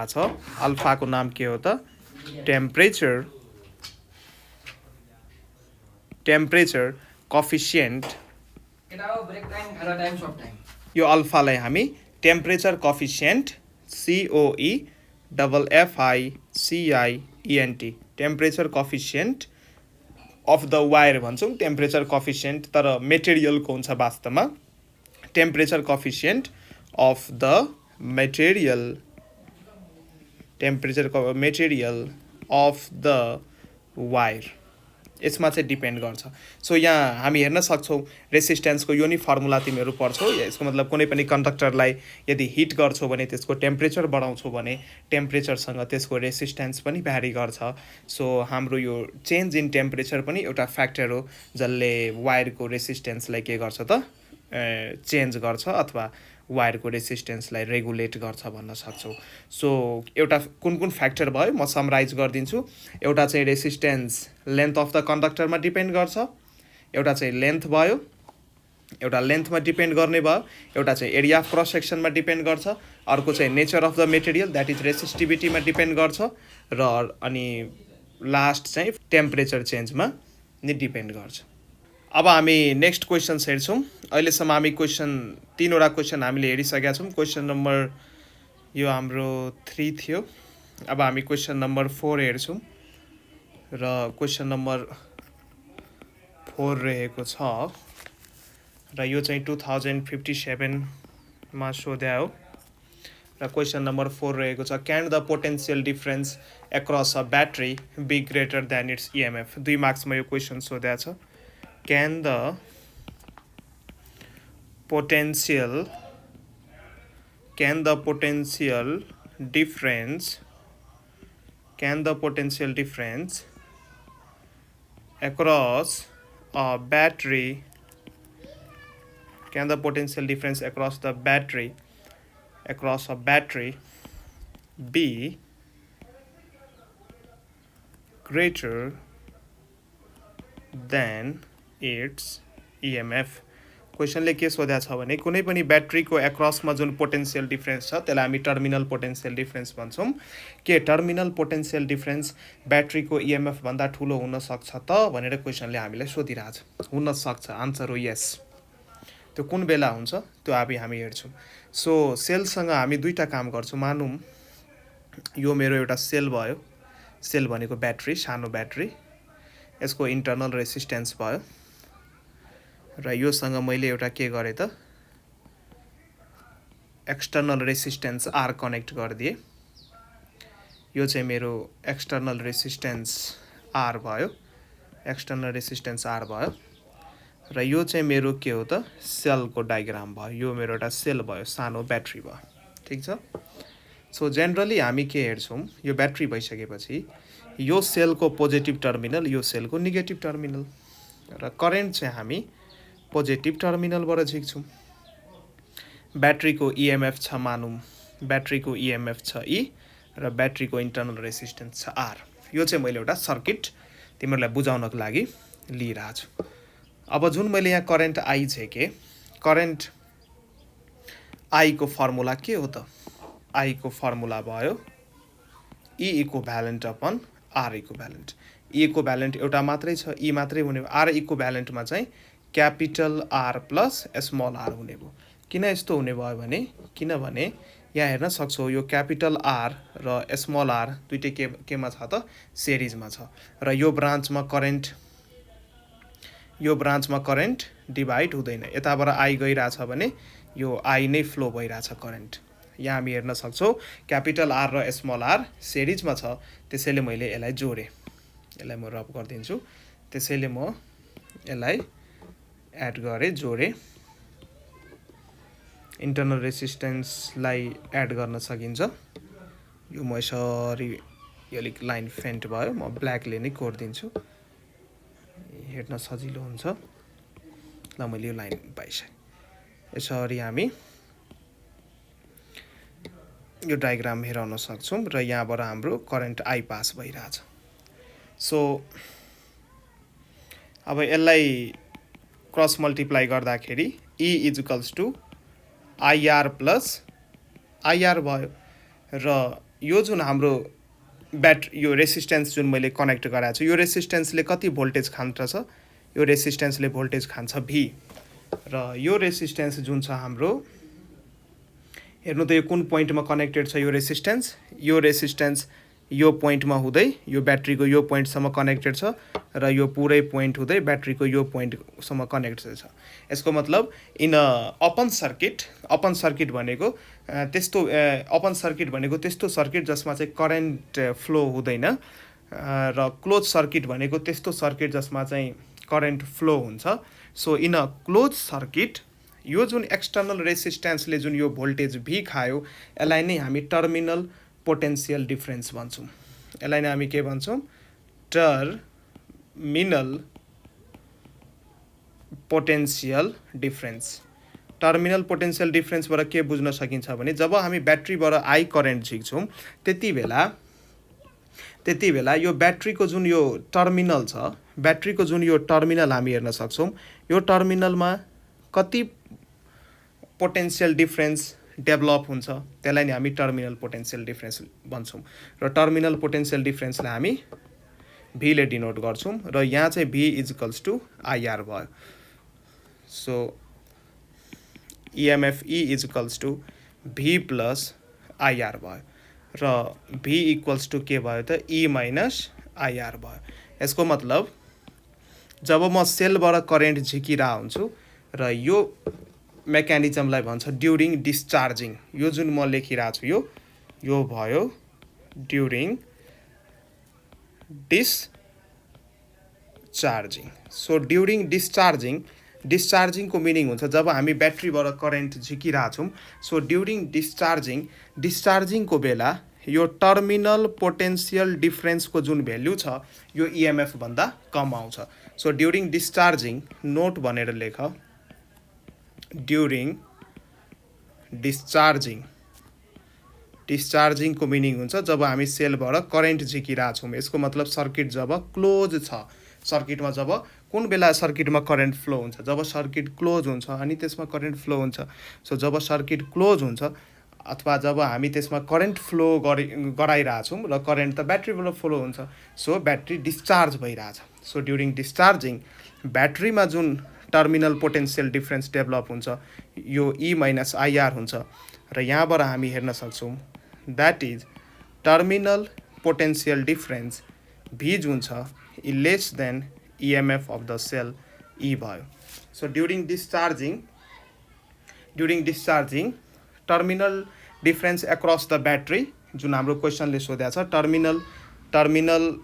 छ, अल्फाको नाम के हो त टेम्परेचर कोफिसिएन्ट. यो अल्फालाई हामी temperature coefficient COEFFICIENT temperature coefficient of the wire भन्छौँ. टेम्परेचर कोफिसिएन्ट तर मेटेरियलको हुन्छ वास्तवमा. Temperature coefficient of the material of the wire, यसमा चाहिँ डिपेन्ड गर्छ. सो यहाँ हामी हेर्न सक्छौँ रेसिस्टेन्सको यो नि फर्मुला तिमीहरू पढ्छौ. यसको मतलब कुनै पनि कन्डक्टरलाई यदि हिट गर्छौ भने त्यसको टेम्परेचर बढाउँछौ भने टेम्परेचरसँग त्यसको रेसिस्टेन्स पनि भ्यारी गर्छ. सो हाम्रो यो चेन्ज इन टेम्परेचर पनि एउटा फ्याक्टर हो जसले वायरको रेसिस्टेन्सलाई के गर्छ त चेन्ज गर्छ अथवा वायरको रेसिस्टेन्सलाई रेगुलेट गर्छ भन्न सक्छौँ। सो एउटा कुन कुन फ्याक्टर भयो म समराइज गरिदिन्छु। एउटा चाहिँ रेसिस्टेन्स लेन्थ अफ द कन्डक्टरमा डिपेन्ड गर्छ, एउटा चाहिँ लेन्थ भयो, एउटा लेन्थमा डिपेन्ड गर्ने भयो, एउटा चाहिँ एरिया अफ क्रस सेक्सनमा डिपेन्ड गर्छ, अर्को चाहिँ nature of the material that is रेसिस्टिभिटीमा डिपेन्ड गर्छ, र अनि लास्ट चाहिँ टेम्परेचर चेन्जमा नि डिपेन्ड गर्छ। अब हामी नेक्स्ट क्वेसन हेर्छौँ। अहिलेसम्म हामी तीनवटा क्वेसन हामीले हेरिसकेका छौँ। क्वेसन नम्बर यो हाम्रो 3 थियो। अब हामी क्वेसन नम्बर 4 हेर्छौँ र क्वेसन नम्बर 4 रहेको छ र यो चाहिँ 2057 मा सोध्या हो र क्वेसन नम्बर 4 रहेको छ can the potential difference across a battery be greater than its EMF. 2 मार्क्समा यो क्वेसन सोध्या छ। Can the potential difference across a battery be greater than its EMF? क्वेसनले के सोधेको छ भने कुनै पनि ब्याट्रीको एक्रसमा जुन पोटेन्सियल डिफरेन्स छ त्यसलाई हामी टर्मिनल पोटेन्सियल डिफरेन्स भन्छौँ। के टर्मिनल पोटेन्सियल डिफरेन्स ब्याट्रीको इएमएफ भन्दा ठुलो हुन सक्छ त भनेर क्वेसनले हामीलाई सोधिरहेछ। हुन सक्छ, आन्सर हो यस। त्यो कुन बेला हुन्छ त्यो हामी हेर्छौँ। सो सेलसँग हामी दुईटा काम गर्छौँ। मानौँ यो मेरो एउटा सेल भयो, सेल भनेको ब्याट्री, सानो ब्याट्री, यसको इन्टर्नल रेसिस्टेन्स भयो र योसँग मैले एउटा के गरेँ त एक्सटर्नल रेसिस्टेन्स आर कनेक्ट गरिदिएँ। यो चाहिँ मेरो एक्सटर्नल रेसिस्टेन्स आर भयो, र यो चाहिँ मेरो के हो त सेलको डायग्राम भयो। यो मेरो एउटा सेल भयो, सानो ब्याट्री भयो। ठिक छ। सो जेनरली हामी के हेर्छौँ, यो ब्याट्री भइसकेपछि यो सेलको पोजिटिभ टर्मिनल, यो सेलको नेगेटिभ टर्मिनल, र करेन्ट चाहिँ हामी पोजिटिभ टर्मिनलबाट झिक्छौँ। ब्याट्रीको इएमएफ छ, मानौँ ब्याट्रीको इएमएफ छ ई र ब्याट्रीको इन्टर्नल रेसिस्टेन्स छ आर। यो चाहिँ मैले एउटा सर्किट तिमीहरूलाई बुझाउनको लागि लिइरहेको छु। अब जुन मैले यहाँ करेन्ट आई झेकेँ, करेन्ट आईको फर्मुला के हो त? आईको फर्मुला भयो E equivalent upon R equivalent. E equivalent एउटा मात्रै छ, ई मात्रै हुने भयो। आर इक्विभ्यालेन्टमा चाहिँ capital R plus small R हुने भयो। किन यस्तो हुने भयो भने, किनभने यहाँ हेर्न सक्छौ यो क्यापिटल आर र स्मल आर दुइटै केमा छ त सिरिजमा छ, र यो ब्रान्चमा करेन्ट डिभाइड हुँदैन। यताबाट आई गइरहेछ भने यो आई नै फ्लो भइरहेछ करेन्ट। यहाँ हामी हेर्न सक्छौँ क्यापिटल आर र स्मल आर सिरिजमा छ, त्यसैले मैले यसलाई जोडेँ। यसलाई म रब गरिदिन्छु। त्यसैले म यसलाई एड गरेँ, जोडेँ। इन्टर्नल रेसिस्टेन्सलाई एड गर्न सकिन्छ। यो म यसरी यो अलिक लाइन फेन्ट भयो, म ब्ल्याकले नै कोरिदिन्छु, हेर्न सजिलो हुन्छ। ल मैले यो लाइन पाइसकेँ। यसरी हामी यो डायग्राम हेराउन सक्छौँ र यहाँबाट हाम्रो करेन्ट आई पास भइरहेछ। सो अब यसलाई क्रस मल्टिप्लाई गर्दाखेरि E equals to IR plus IR भयो, र यो जुन हाम्रो यो रेसिस्टेन्स जुन मैले कनेक्ट गराएको छु, यो रेसिस्टेन्सले कति भोल्टेज खान्छ? यो रेसिस्टेन्सले भोल्टेज खान्छ भी, र यो रेसिस्टेन्स जुन छ हाम्रो, हेर्नु त यो कुन पोइन्टमा कनेक्टेड छ। यो रेसिस्टेन्स यो पोइन्टमा हुँदै यो ब्याट्रीको यो पोइन्टसम्म कनेक्टेड छ, र यो पुरै पोइन्ट हुँदै ब्याट्रीको यो पोइन्टसम्म कनेक्टेड छ। यसको मतलब इन ओपन सर्किट भनेको त्यस्तो सर्किट जसमा चाहिँ करेन्ट फ्लो हुँदैन, र क्लोज सर्किट भनेको त्यस्तो सर्किट जसमा चाहिँ करेन्ट फ्लो हुन्छ। So in a close circuit यो जुन एक्सटर्नल रेसिस्टेन्सले जुन यो भोल्टेज भी खायो, यसलाई नै हामी टर्मिनल पोटेन्सियल डिफरेन्स भन्छौँ। यसलाई नै हामी के भन्छौँ? Terminal potential difference. Terminal potential डिफरेन्सबाट के बुझ्न सकिन्छ भने जब हामी ब्याट्रीबाट आई करेन्ट झिक्छौँ त्यति बेला यो ब्याट्रीको जुन यो टर्मिनल छ, ब्याट्रीको जुन यो टर्मिनल हामी हेर्न सक्छौँ, यो टर्मिनलमा कति पोटेन्सियल डिफरेन्स डेभलप हुन्छ त्यसलाई नि हामी टर्मिनल पोटेन्सियल डिफरेन्स भन्छौँ र टर्मिनल पोटेन्सियल डिफरेन्सलाई हामी V ले डिनोट गर्छौँ र यहाँ चाहिँ V इजिकल्स टु IR भयो। So EMF E equals to V plus IR भयो र V इक्वल्स टु के भयो त E माइनस IR भयो। यसको मतलब जब म सेलबाट करेन्ट झिकिरहेको हुन्छु र यो मेकानिजमलाई भन्छ ड्युरिङ डिस्चार्जिङ। यो जुन म लेखिरहेको छु यो भयो ड्युरिङ डिस्चार्जिङ। सो ड्युरिङ डिस्चार्जिङको मिनिङ हुन्छ जब हामी ब्याट्रीबाट करेन्ट झिकिरहेछौँ। सो ड्युरिङ डिस्चार्जिङको बेला यो टर्मिनल पोटेन्सियल डिफरेन्सको जुन भ्याल्यु छ यो EMF भन्दा कम आउँछ। सो ड्युरिङ डिस्चार्जिङ नोट भनेर लेख, ड्युरिङ डिस्चार्जिङको मिनिङ हुन्छ जब हामी सेलबाट करेन्ट झिकिरहेछौँ। यसको मतलब सर्किट जब क्लोज छ, सर्किटमा जब कुन बेला सर्किटमा करेन्ट फ्लो हुन्छ जब सर्किट क्लोज हुन्छ अनि त्यसमा करेन्ट फ्लो हुन्छ। सो जब सर्किट क्लोज हुन्छ अथवा जब हामी त्यसमा करेन्ट फ्लो गराइरहेछौँ र करेन्ट त ब्याट्रीबाट फ्लो हुन्छ, सो ब्याट्री डिस्चार्ज भइरहेछ। सो ड्युरिङ डिस्चार्जिङ ब्याट्रीमा जुन टर्मिनल पोटेन्सियल डिफरेन्स डेभलप हुन्छ यो E माइनस IR हुन्छ र यहाँबाट हामी हेर्न सक्छौँ that is terminal potential difference V जुन छ E less than EMF of the cell E भयो। So during discharging terminal difference across the battery जुन हाम्रो क्वेसनले सोधेको छ, terminal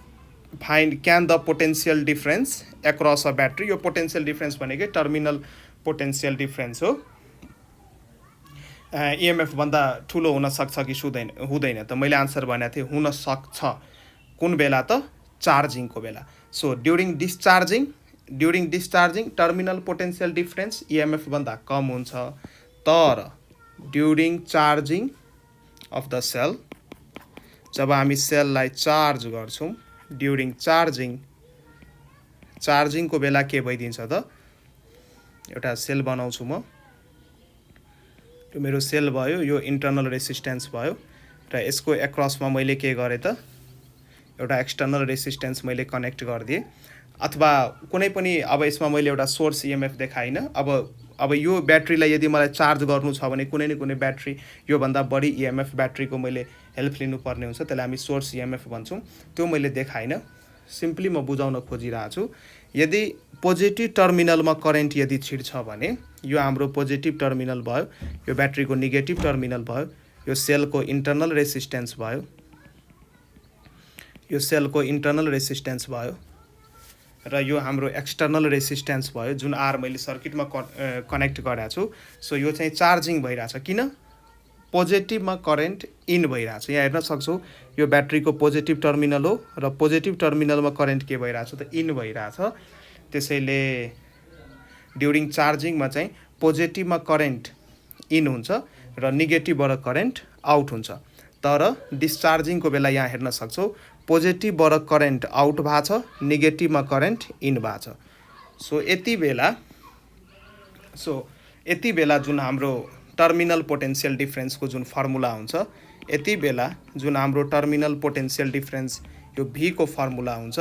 find can the potential difference across a battery. यो potential difference भनेकै टर्मिनल पोटेन्सियल डिफरेन्स हो। EMF भन्दा ठुलो हुन सक्छ कि हुँदैन त मैले आन्सर भनेको थिएँ हुन सक्छ। कुन बेला त चार्जिङको बेला। So during discharging terminal potential difference EMF भन्दा कम हुन्छ, तर during charging of the cell जब हामी सेललाई चार्ज गर्छौँ ड्युरिङ चार्जिङको बेला के भइदिन्छ त एउटा सेल बनाउँछु म, यो मेरो सेल भयो, यो इन्टर्नल रेसिस्टेन्स भयो र यसको एक्रसमा मैले के गरेँ त एउटा एक्सटर्नल रेसिस्टेन्स मैले कनेक्ट गरिदिएँ अथवा कुनै पनि अब यसमा मैले एउटा सोर्स EMF देखाइनँ। अब यो ब्याट्रीलाई यदि मलाई चार्ज गर्नु छ भने कुनै न कुनै ब्याट्री योभन्दा बढी EMF ब्याट्रीको मैले हेल्प लिनुपर्ने हुन्छ, त्यसलाई हामी सोर्स EMF भन्छौँ। त्यो मैले देखाइनँ, सिम्पली म बुझाउन खोजिरहेको छु। यदि पोजिटिभ टर्मिनलमा करेन्ट यदि छिर्छ भने यो हाम्रो पोजिटिभ टर्मिनल भयो, यो ब्याट्रीको नेगेटिभ टर्मिनल भयो, यो सेलको इन्टर्नल रेसिस्टेन्स भयो, यो सेलको इन्टर्नल रेसिस्टेन्स भयो र यो हाम्रो एक्सटर्नल रेसिस्टेन्स भयो जुन R मैले सर्किटमा कनेक्ट गरेको छु। सो यो चाहिँ चार्जिङ भइरहेछ, किन पोजिटिभमा करेन्ट इन भइरहेछ। यहाँ हेर्न सक्छौँ यो ब्याट्रीको पोजिटिभ टर्मिनल हो र पोजिटिभ टर्मिनलमा करेन्ट के भइरहेछ त इन भइरहेछ। त्यसैले ड्युरिङ चार्जिङमा चाहिँ पोजिटिभमा करेन्ट इन हुन्छ र नेगेटिभबाट करेन्ट आउट हुन्छ, तर डिस्चार्जिङको बेला यहाँ हेर्न सक्छौँ पोजिटिभबाट करेन्ट आउट भएको छ, नेगेटिभमा करेन्ट इन भएको छ। सो यति बेला जुन हाम्रो टर्मिनल पोटेन्सियल डिफरेन्सको जुन फर्मुला हुन्छ, यति बेला जुन हाम्रो टर्मिनल पोटेन्सियल डिफरेन्स यो V को फर्मुला हुन्छ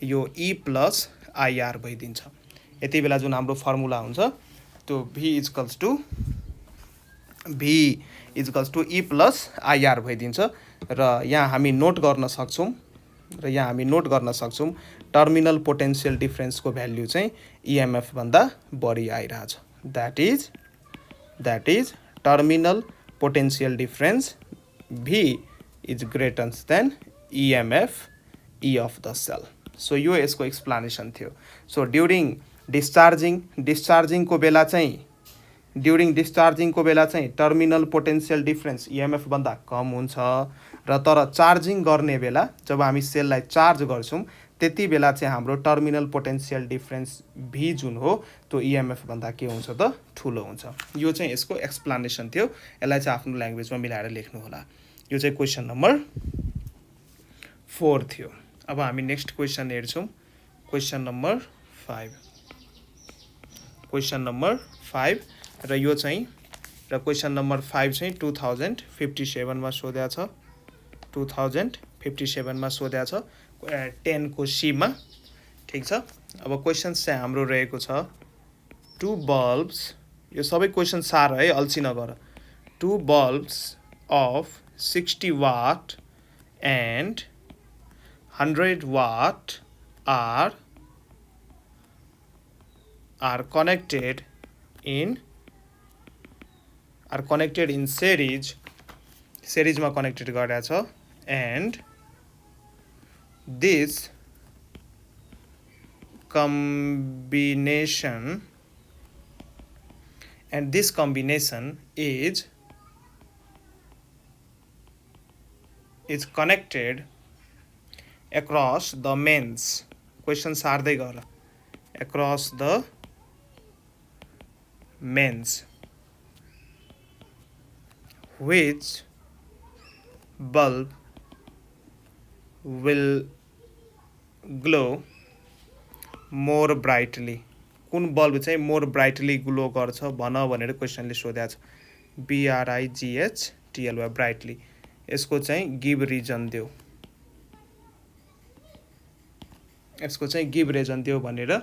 यो E प्लस IR भइदिन्छ। यति बेला जुन हाम्रो फर्मुला हुन्छ त्यो V equals to E plus IR भइदिन्छ र यहाँ हामी नोट गर्न सक्छौँ टर्मिनल पोटेन्सियल डिफरेन्सको भ्याल्यु चाहिँ EMF भन्दा बढी आइरहेछ। That is terminal potential difference V is greater than EMF E of the cell. So यो यसको एक्सप्लेनेसन थियो। सो ड्युरिङ डिस्चार्जिङको बेला चाहिँ टर्मिनल पोटेन्सियल डिफरेन्स EMF भन्दा कम हुन्छ र तर चार्जिङ गर्ने बेला जब हामी सेललाई चार्ज गर्छौँ त्यति बेला चाहिँ हाम्रो टर्मिनल पोटेन्सियल डिफरेन्स भी जुन हो त्यो इएमएफ भन्दा के हुन्छ त ठुलो हुन्छ। यो चाहिँ यसको एक्सप्लेनेसन थियो। यसलाई चाहिँ आफ्नो ल्याङ्ग्वेजमा मिलाएर लेख्नु होला। यो चाहिँ क्वेसन नम्बर 4 थियो। अब हामी नेक्स्ट क्वेसन हेर्छौँ, क्वेसन नम्बर 5। क्वेसन नम्बर 5 र यो चाहिँ क्वेसन नम्बर 5 चाहिँ 2057 मा सोधेको छ। 2057 मा सोधेको छ 10 को सी मा। ठीक छ। अब क्वेशन्स चाहिँ हाम्रो रहेको छ 2 bulbs, यो सबै क्वेसन सार है, अल्छी नगर। 2 bulbs of 60 watt and 100 watt are connected in series मा कनेक्टेड गरेको छ, and this combination is connected across the mains. Question सार्दै गर, across the mains, which bulb will glow more brightly. कुन बल्ब चाहिँ मोर ब्राइटली ग्लो गर्छ भन भनेर क्वेसनले सोधेको छ। BRIGHTLY brightly. यसको चाहिँ गिभ रिजन देऊ, यसको चाहिँ गिभ रिजन देऊ भनेर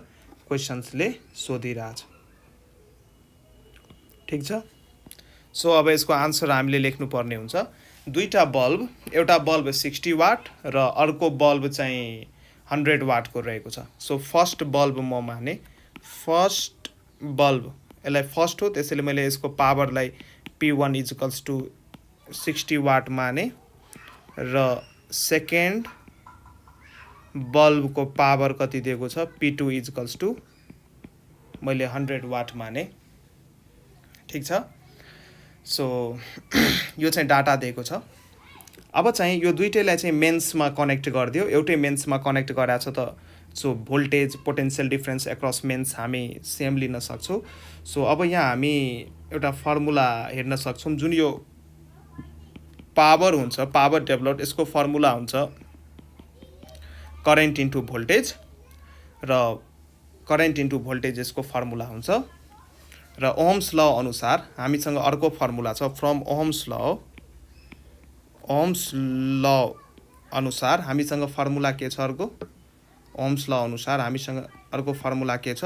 क्वेसन्सले सोधिरहेछ। ठीक छ। सो अब यसको आन्सर हामीले लेख्नु पर्ने हुन्छ। दुईटा बल्ब, एउटा बल्ब 60 वाट र अर्को बल्ब चाहिँ 100 वाट को रहेको छ। सो फर्स्ट बल्ब म माने, फर्स्ट बल्ब यसलाई फर्स्ट हो, त्यसैले मैले यसको पावरलाई P1 इक्वल्स टु 60 वाट माने र सेकेन्ड बल्बको पावर कति दिएको छ P2 इक्वल्स टु मैले 100 वाट माने। ठीक छ। सो यो चाहिँ डाटा दिएको छ। अब चाहिँ यो दुईटैलाई चाहिँ मेन्समा कनेक्ट गरिदियो, एउटै मेन्समा कनेक्ट गराएको छ त। So voltage potential difference across mains हामी सेम लिन सक्छौँ। सो अब यहाँ हामी एउटा फर्मुला हेर्न सक्छौँ, जुन यो पावर हुन्छ, पावर डेभलप, यसको फर्मुला हुन्छ करेन्ट इन्टु भोल्टेज, र करेन्ट इन्टु भोल्टेज यसको फर्मुला हुन्छ। र ओम्स ल अनुसार हामीसँग अर्को फर्मुला छ, फ्रम ओम्स ल अनुसार हामीसँग फर्मुला के छ अर्को, ओम्स ल अनुसार हामीसँग अर्को फर्मुला के छ,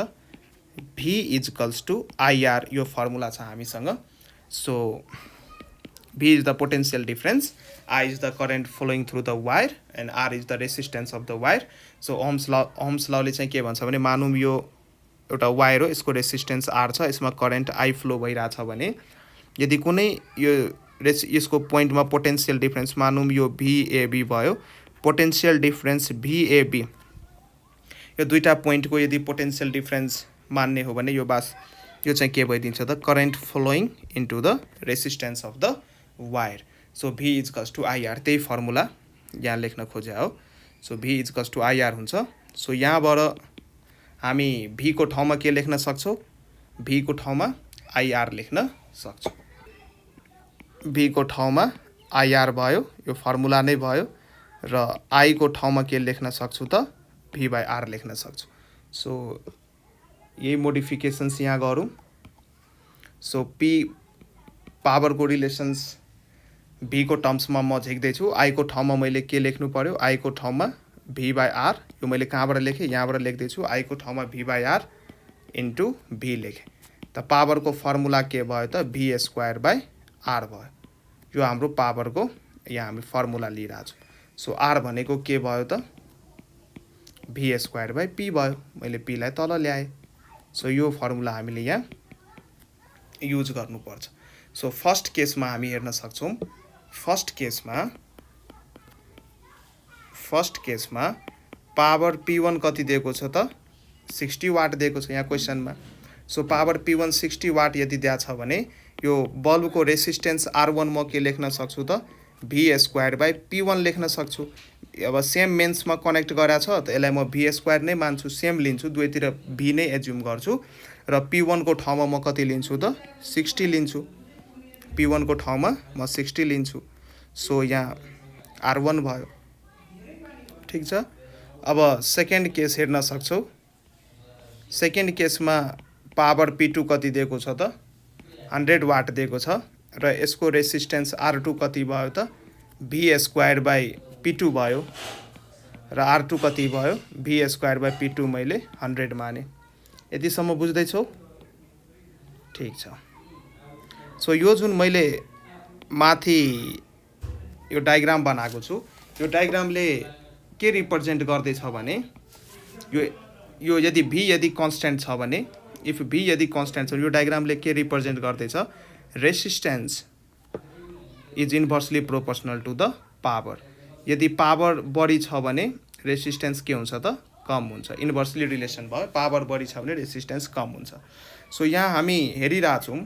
V इक्वल्स टु IR, यो फर्मुला छ हामीसँग। So V is the potential difference, I is the current flowing through the wire, and R is the resistance of the wire. So Ohm's लले चाहिँ के भन्छ भने, मानौँ यो एउटा वायर हो, यसको रेसिस्टेन्स R छ, यसमा करेन्ट I फ्लो भइरहेछ भने यदि कुनै यसको पोइन्टमा पोटेन्सियल डिफरेन्स मानौँ यो VAB भयो, पोटेन्सियल डिफरेन्स VAB, यो दुईटा पोइन्टको यदि पोटेन्सियल डिफरेन्स मान्ने हो भने यो यो चाहिँ के भइदिन्छ त, current flowing into the resistance of the wire. So V equals to IR, त्यही फर्मुला यहाँ लेख्न खोजे हो। So V equals to IR हुन्छ। सो यहाँबाट हामी V को ठाउँमा के लेख्न सक्छौँ, V को ठाउँमा IR लेख्न सक्छौँ। V को ठाउँमा IR भयो, यो फर्मुला नै भयो, र I को ठाउँमा के लेख्न सक्छु त, V/R लेख्न सक्छु। सो यही मोडिफिकेसन्स यहाँ गरौँ। सो P पावरको रिलेसन्स V को टर्म्समा म झिक्दैछु, I को ठाउँमा मैले के लेख्नु पर्यो, I को ठाउँमा V/R, यो मैले कहाँबाट लेखेँ, यहाँबाट लेख्दैछु, I को ठाउँमा V/R इन्टु V लेखेँ। त पावरको फर्मुला के भयो त, V²/R भयो। यो हाम्रो पावरको यहाँ हामी फर्मुला लिइरहेको छौँ। सो R भनेको के भयो त, V²/P भयो, मैले P लाई तल ल्याएँ। सो यो फर्मुला हामीले यहाँ युज गर्नुपर्छ। सो फर्स्ट केसमा हामी हेर्न सक्छौँ, फर्स्ट केसमा पावर P1 कति दिएको छ त, 60 वाट दिएको छ यहाँ क्वेसनमा। सो पावर P1 60 वाट यदि दिएको छ भने यो बल्बको रेसिस्टेन्स R1 म के लेख्न सक्छु त, V² P1 लेख्न सक्छु। अब सेम मेन्समा कनेक्ट गरेको छ त यसलाई म भी स्क्वायर नै मान्छु, सेम लिन्छु, दुवैतिर भी नै एज्युम गर्छु र P1 को ठाउँमा म कति लिन्छु त 60 लिन्छु, P1 को ठाउँमा म 60 लिन्छु। सो यहाँ R1 भयो। ठिक छ। अब सेकेन्ड केस हेर्न सक्छौ। सेकेन्ड केसमा पावर P2 कति दिएको छ त 100 वाट दिएको छ र यसको रेसिस्टेन्स R2 कति भयो त भी स्क्वायर बाई P2 भयो र R2 कति भयो भी स्क्वायर बाई P2 मैले 100 माने। यतिसम्म बुझ्दैछौ? ठिक छ। सो यो जुन मैले माथि यो डायग्राम बनाएको छु, यो डायग्रामले के रिप्रेजेन्ट गर्दैछ भने यो यदि भी यदि कन्स्ट्यान्ट छ भने, इफ भी यदि कन्स्ट्यान्ट छ, यो डायग्रामले के रिप्रेजेन्ट गर्दैछ, resistance is inversely proportional to the power. यदि पावर बढी छ भने रेसिस्टेन्स के हुन्छ त कम हुन्छ। इन्भर्सली रिलेसन भयो, पावर बढी छ भने रेसिस्टेन्स कम हुन्छ। सो यहाँ हामी हेरिरहेछौँ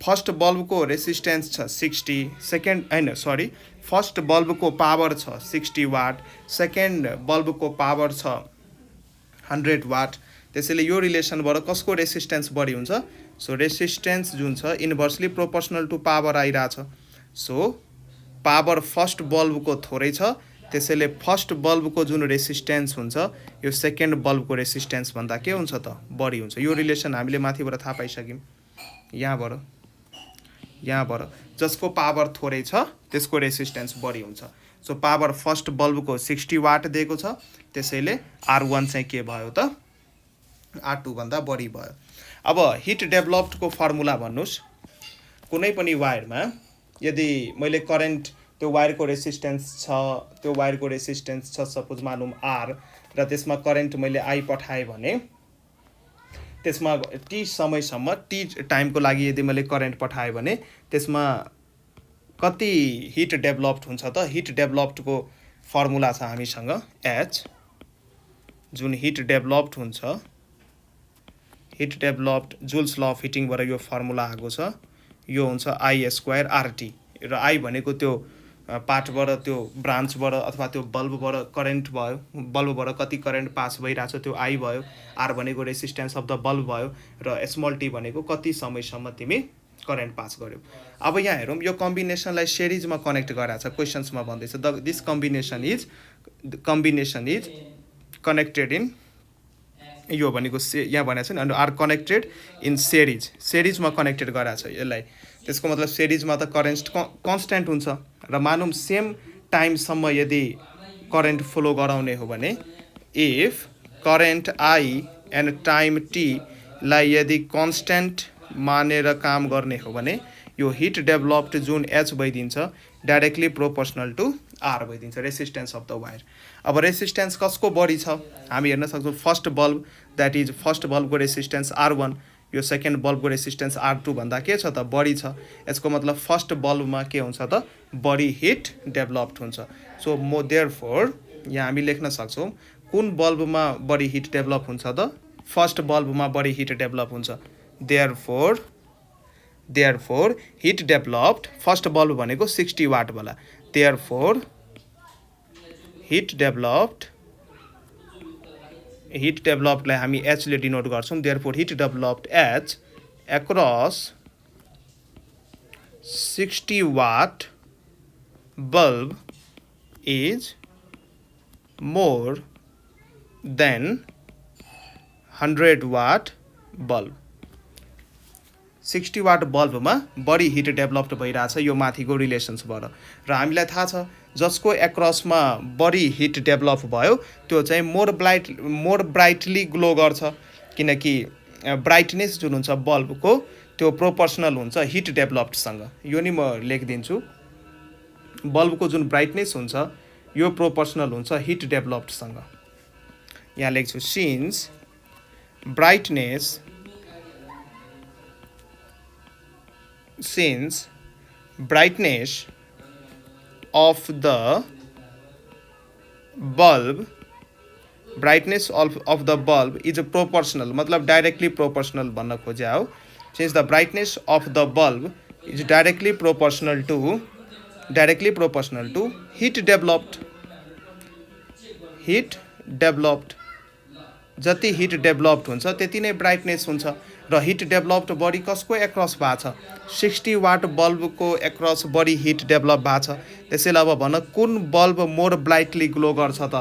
फर्स्ट बल्बको रेसिस्टेन्स छ 60, सेकेन्ड हैन सरी फर्स्ट बल्बको पावर छ 60 वाट, सेकेन्ड बल्बको पावर छ 100 वाट। त्यसैले यो रिलेसनबाट कसको रेसिस्टेन्स बढी हुन्छ? सो रेसिस्टेन्स जुन छ इन्भर्सली प्रोपोर्सनल टु पावर आइरहेछ। सो पावर फर्स्ट बल्बको थोरै छ, त्यसैले फर्स्ट बल्बको जुन रेसिस्टेन्स हुन्छ यो सेकेन्ड बल्बको रेसिस्टेन्स भन्दा के हुन्छ त बढी हुन्छ। यो रिलेसन हामीले माथिबाट थाहा पाइसक्यौँ। यहाँबाट जसको पावर थोरै छ त्यसको रेसिस्टेन्स बढी हुन्छ। सो पावर फर्स्ट बल्बको 60 वाट दिएको छ, त्यसैले R1 चाहिँ के भयो त R2 भन्दा बढी भयो। अब हिट डेभलप्डको फर्मुला भन्नुस्। कुनै पनि वायरमा यदि मैले करेन्ट त्यो वायरको रेसिस्टेन्स छ, त्यो वायरको रेसिस्टेन्स छ सपोज मानौँ R र त्यसमा करेन्ट मैले I पठाएँ भने त्यसमा टी समयसम्म टी टाइमको लागि यदि मैले करेन्ट पठाएँ भने त्यसमा कति हिट डेभलप्ड हुन्छ त? हिट डेभलप्डको फर्मुला छ हामीसँग H, जुन हिट डेभलप्ड हुन्छ, heat developed Joule's law of हिटिङबाट यो फर्मुला आएको छ। यो हुन्छ I स्क्वायर RT र I भनेको त्यो पार्टबाट, त्यो ब्रान्चबाट अथवा त्यो बल्बबाट करेन्ट भयो, बल्बबाट कति करेन्ट पास भइरहेछ त्यो I भयो, R भनेको रेसिस्टेन्स अफ द बल्ब भयो र स्मल टी भनेको कति समयसम्म तिमी करेन्ट पास गर्यो। अब यहाँ हेरौँ, यो कम्बिनेसनलाई सिरिजमा कनेक्ट गराएको छ। क्वेसन्समा भन्दैछ this combination is connected in, यो भनेको यहाँ भनेको छ नि, आर कनेक्टेड इन सिरिजमा कनेक्टेड गराएको छ यसलाई। त्यसको मतलब सिरिजमा त करेन्ट कन्स्ट्यान्ट हुन्छ र मानौँ सेम टाइमसम्म यदि करेन्ट फ्लो गराउने हो भने if current I and time T लाई यदि कन्स्ट्यान्ट मानेर काम गर्ने हो भने यो हिट डेभलप्ड जुन H भइदिन्छ डाइरेक्टली प्रोपोर्सनल टु R भइदिन्छ, रेसिस्टेन्स अफ द वायर। अब रेसिस्टेन्स कसको बढी छ हामी हेर्न सक्छौँ। First bulb, that is first बल्बको रेसिस्टेन्स R1, यो सेकेन्ड बल्बको रेसिस्टेन्स R2 भन्दा के छ त बढी छ। यसको मतलब फर्स्ट बल्बमा के हुन्छ त बढी हिट डेभलप्ड हुन्छ। सो देयरफोर यहाँ हामी लेख्न सक्छौँ कुन बल्बमा बढी हिट डेभलप हुन्छ त? फर्स्ट बल्बमा बढी हिट डेभलप हुन्छ। Therefore heat developed, first bulb भनेको 60 वाट वाला, देयरफोर हिट डेभलप्डलाई हामी H ले डिनोट गर्छौँ। Therefore heat developed H across 60 watt bulb is more than 100 watt bulb. 60 watt बल्बमा बढी हिट डेभलप्ड भइरहेछ यो माथिको रिलेसन्सबाट र हामीलाई थाहा छ जसको एक्रसमा बढी हिट डेभलप भयो त्यो चाहिँ मोर ब्राइटली ग्लो गर्छ, किनकि ब्राइटनेस जुन हुन्छ बल्बको त्यो प्रोपोर्सनल हुन्छ हिट डेभलप्डसँग। यो नि म लेखिदिन्छु, बल्बको जुन ब्राइटनेस हुन्छ यो प्रोपोर्सनल हुन्छ हिट डेभलप्डसँग। यहाँ लेख्छु since brightness of the bulb is proportional, मतलब directly proportional भन्न खोजे हो। Since the brightness of the bulb is directly proportional to heat developed, hit developed, जति हिट डेभलप्ड हुन्छ त्यति नै ब्राइटनेस हुन्छ र हिट डेभलप्ड बढी कसको एक्रस भएको छ 60 वाट बल्बको एक्रस बढी हिट डेभलप भएको छ। त्यसैले अब भन कुन बल्ब मोर ब्राइटली ग्लो गर्छ त,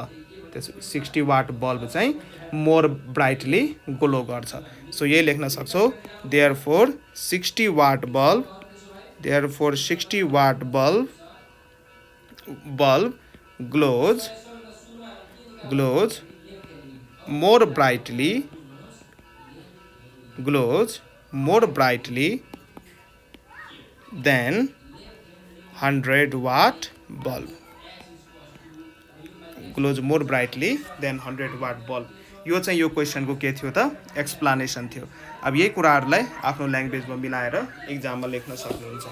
त्यस 60 वाट बल्ब चाहिँ मोर ब्राइटली ग्लो गर्छ। सो यही लेख्न सक्छौ therefore 60 watt bulb glows more brightly than 100 watt bulb, glows more brightly than 100 watt bulb। यो चाहिँ यो क्वेसनको के थियो त एक्सप्लेनेसन थियो। अब यही कुराहरूलाई आफ्नो ल्याङ्ग्वेजमा मिलाएर एक्जाममा लेख्न सक्नुहुन्छ।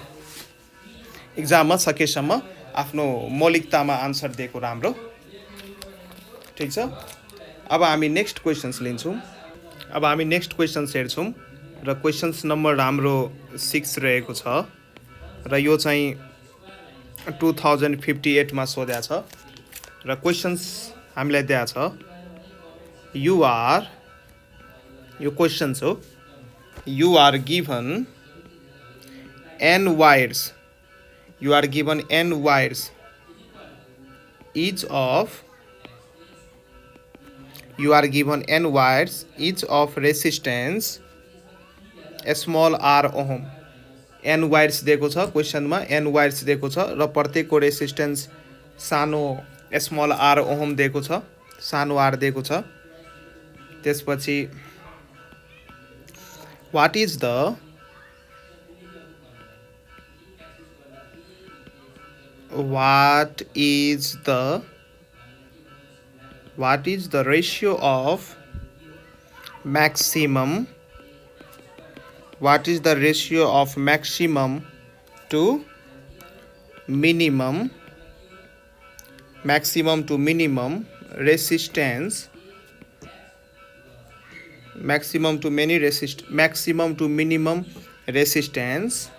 एक्जाममा सकेसम्म आफ्नो मौलिकतामा आन्सर दिएको राम्रो। ठिक छ, अब हामी नेक्स्ट क्वेसन्स लिन्छौँ। अब हामी नेक्स्ट क्वेसन्स हेर्छौँ र क्वेसन्स नम्बर हाम्रो 6 रहेको छ र यो चाहिँ 2058 मा सोधेको छ र क्वेसन्स हामीलाई दिएको छ यो क्वेसन्स हो you are given n wires, each of resistance small r ohm। n wires दिएको छ क्वेसनमा, n wires दिएको छ र प्रत्येकको रेसिस्टेन्स सानो स्मल r ओहम दिएको छ, सानो r दिएको छ। त्यसपछि what is the ratio of maximum to minimum resistance, maximum to minimum resistance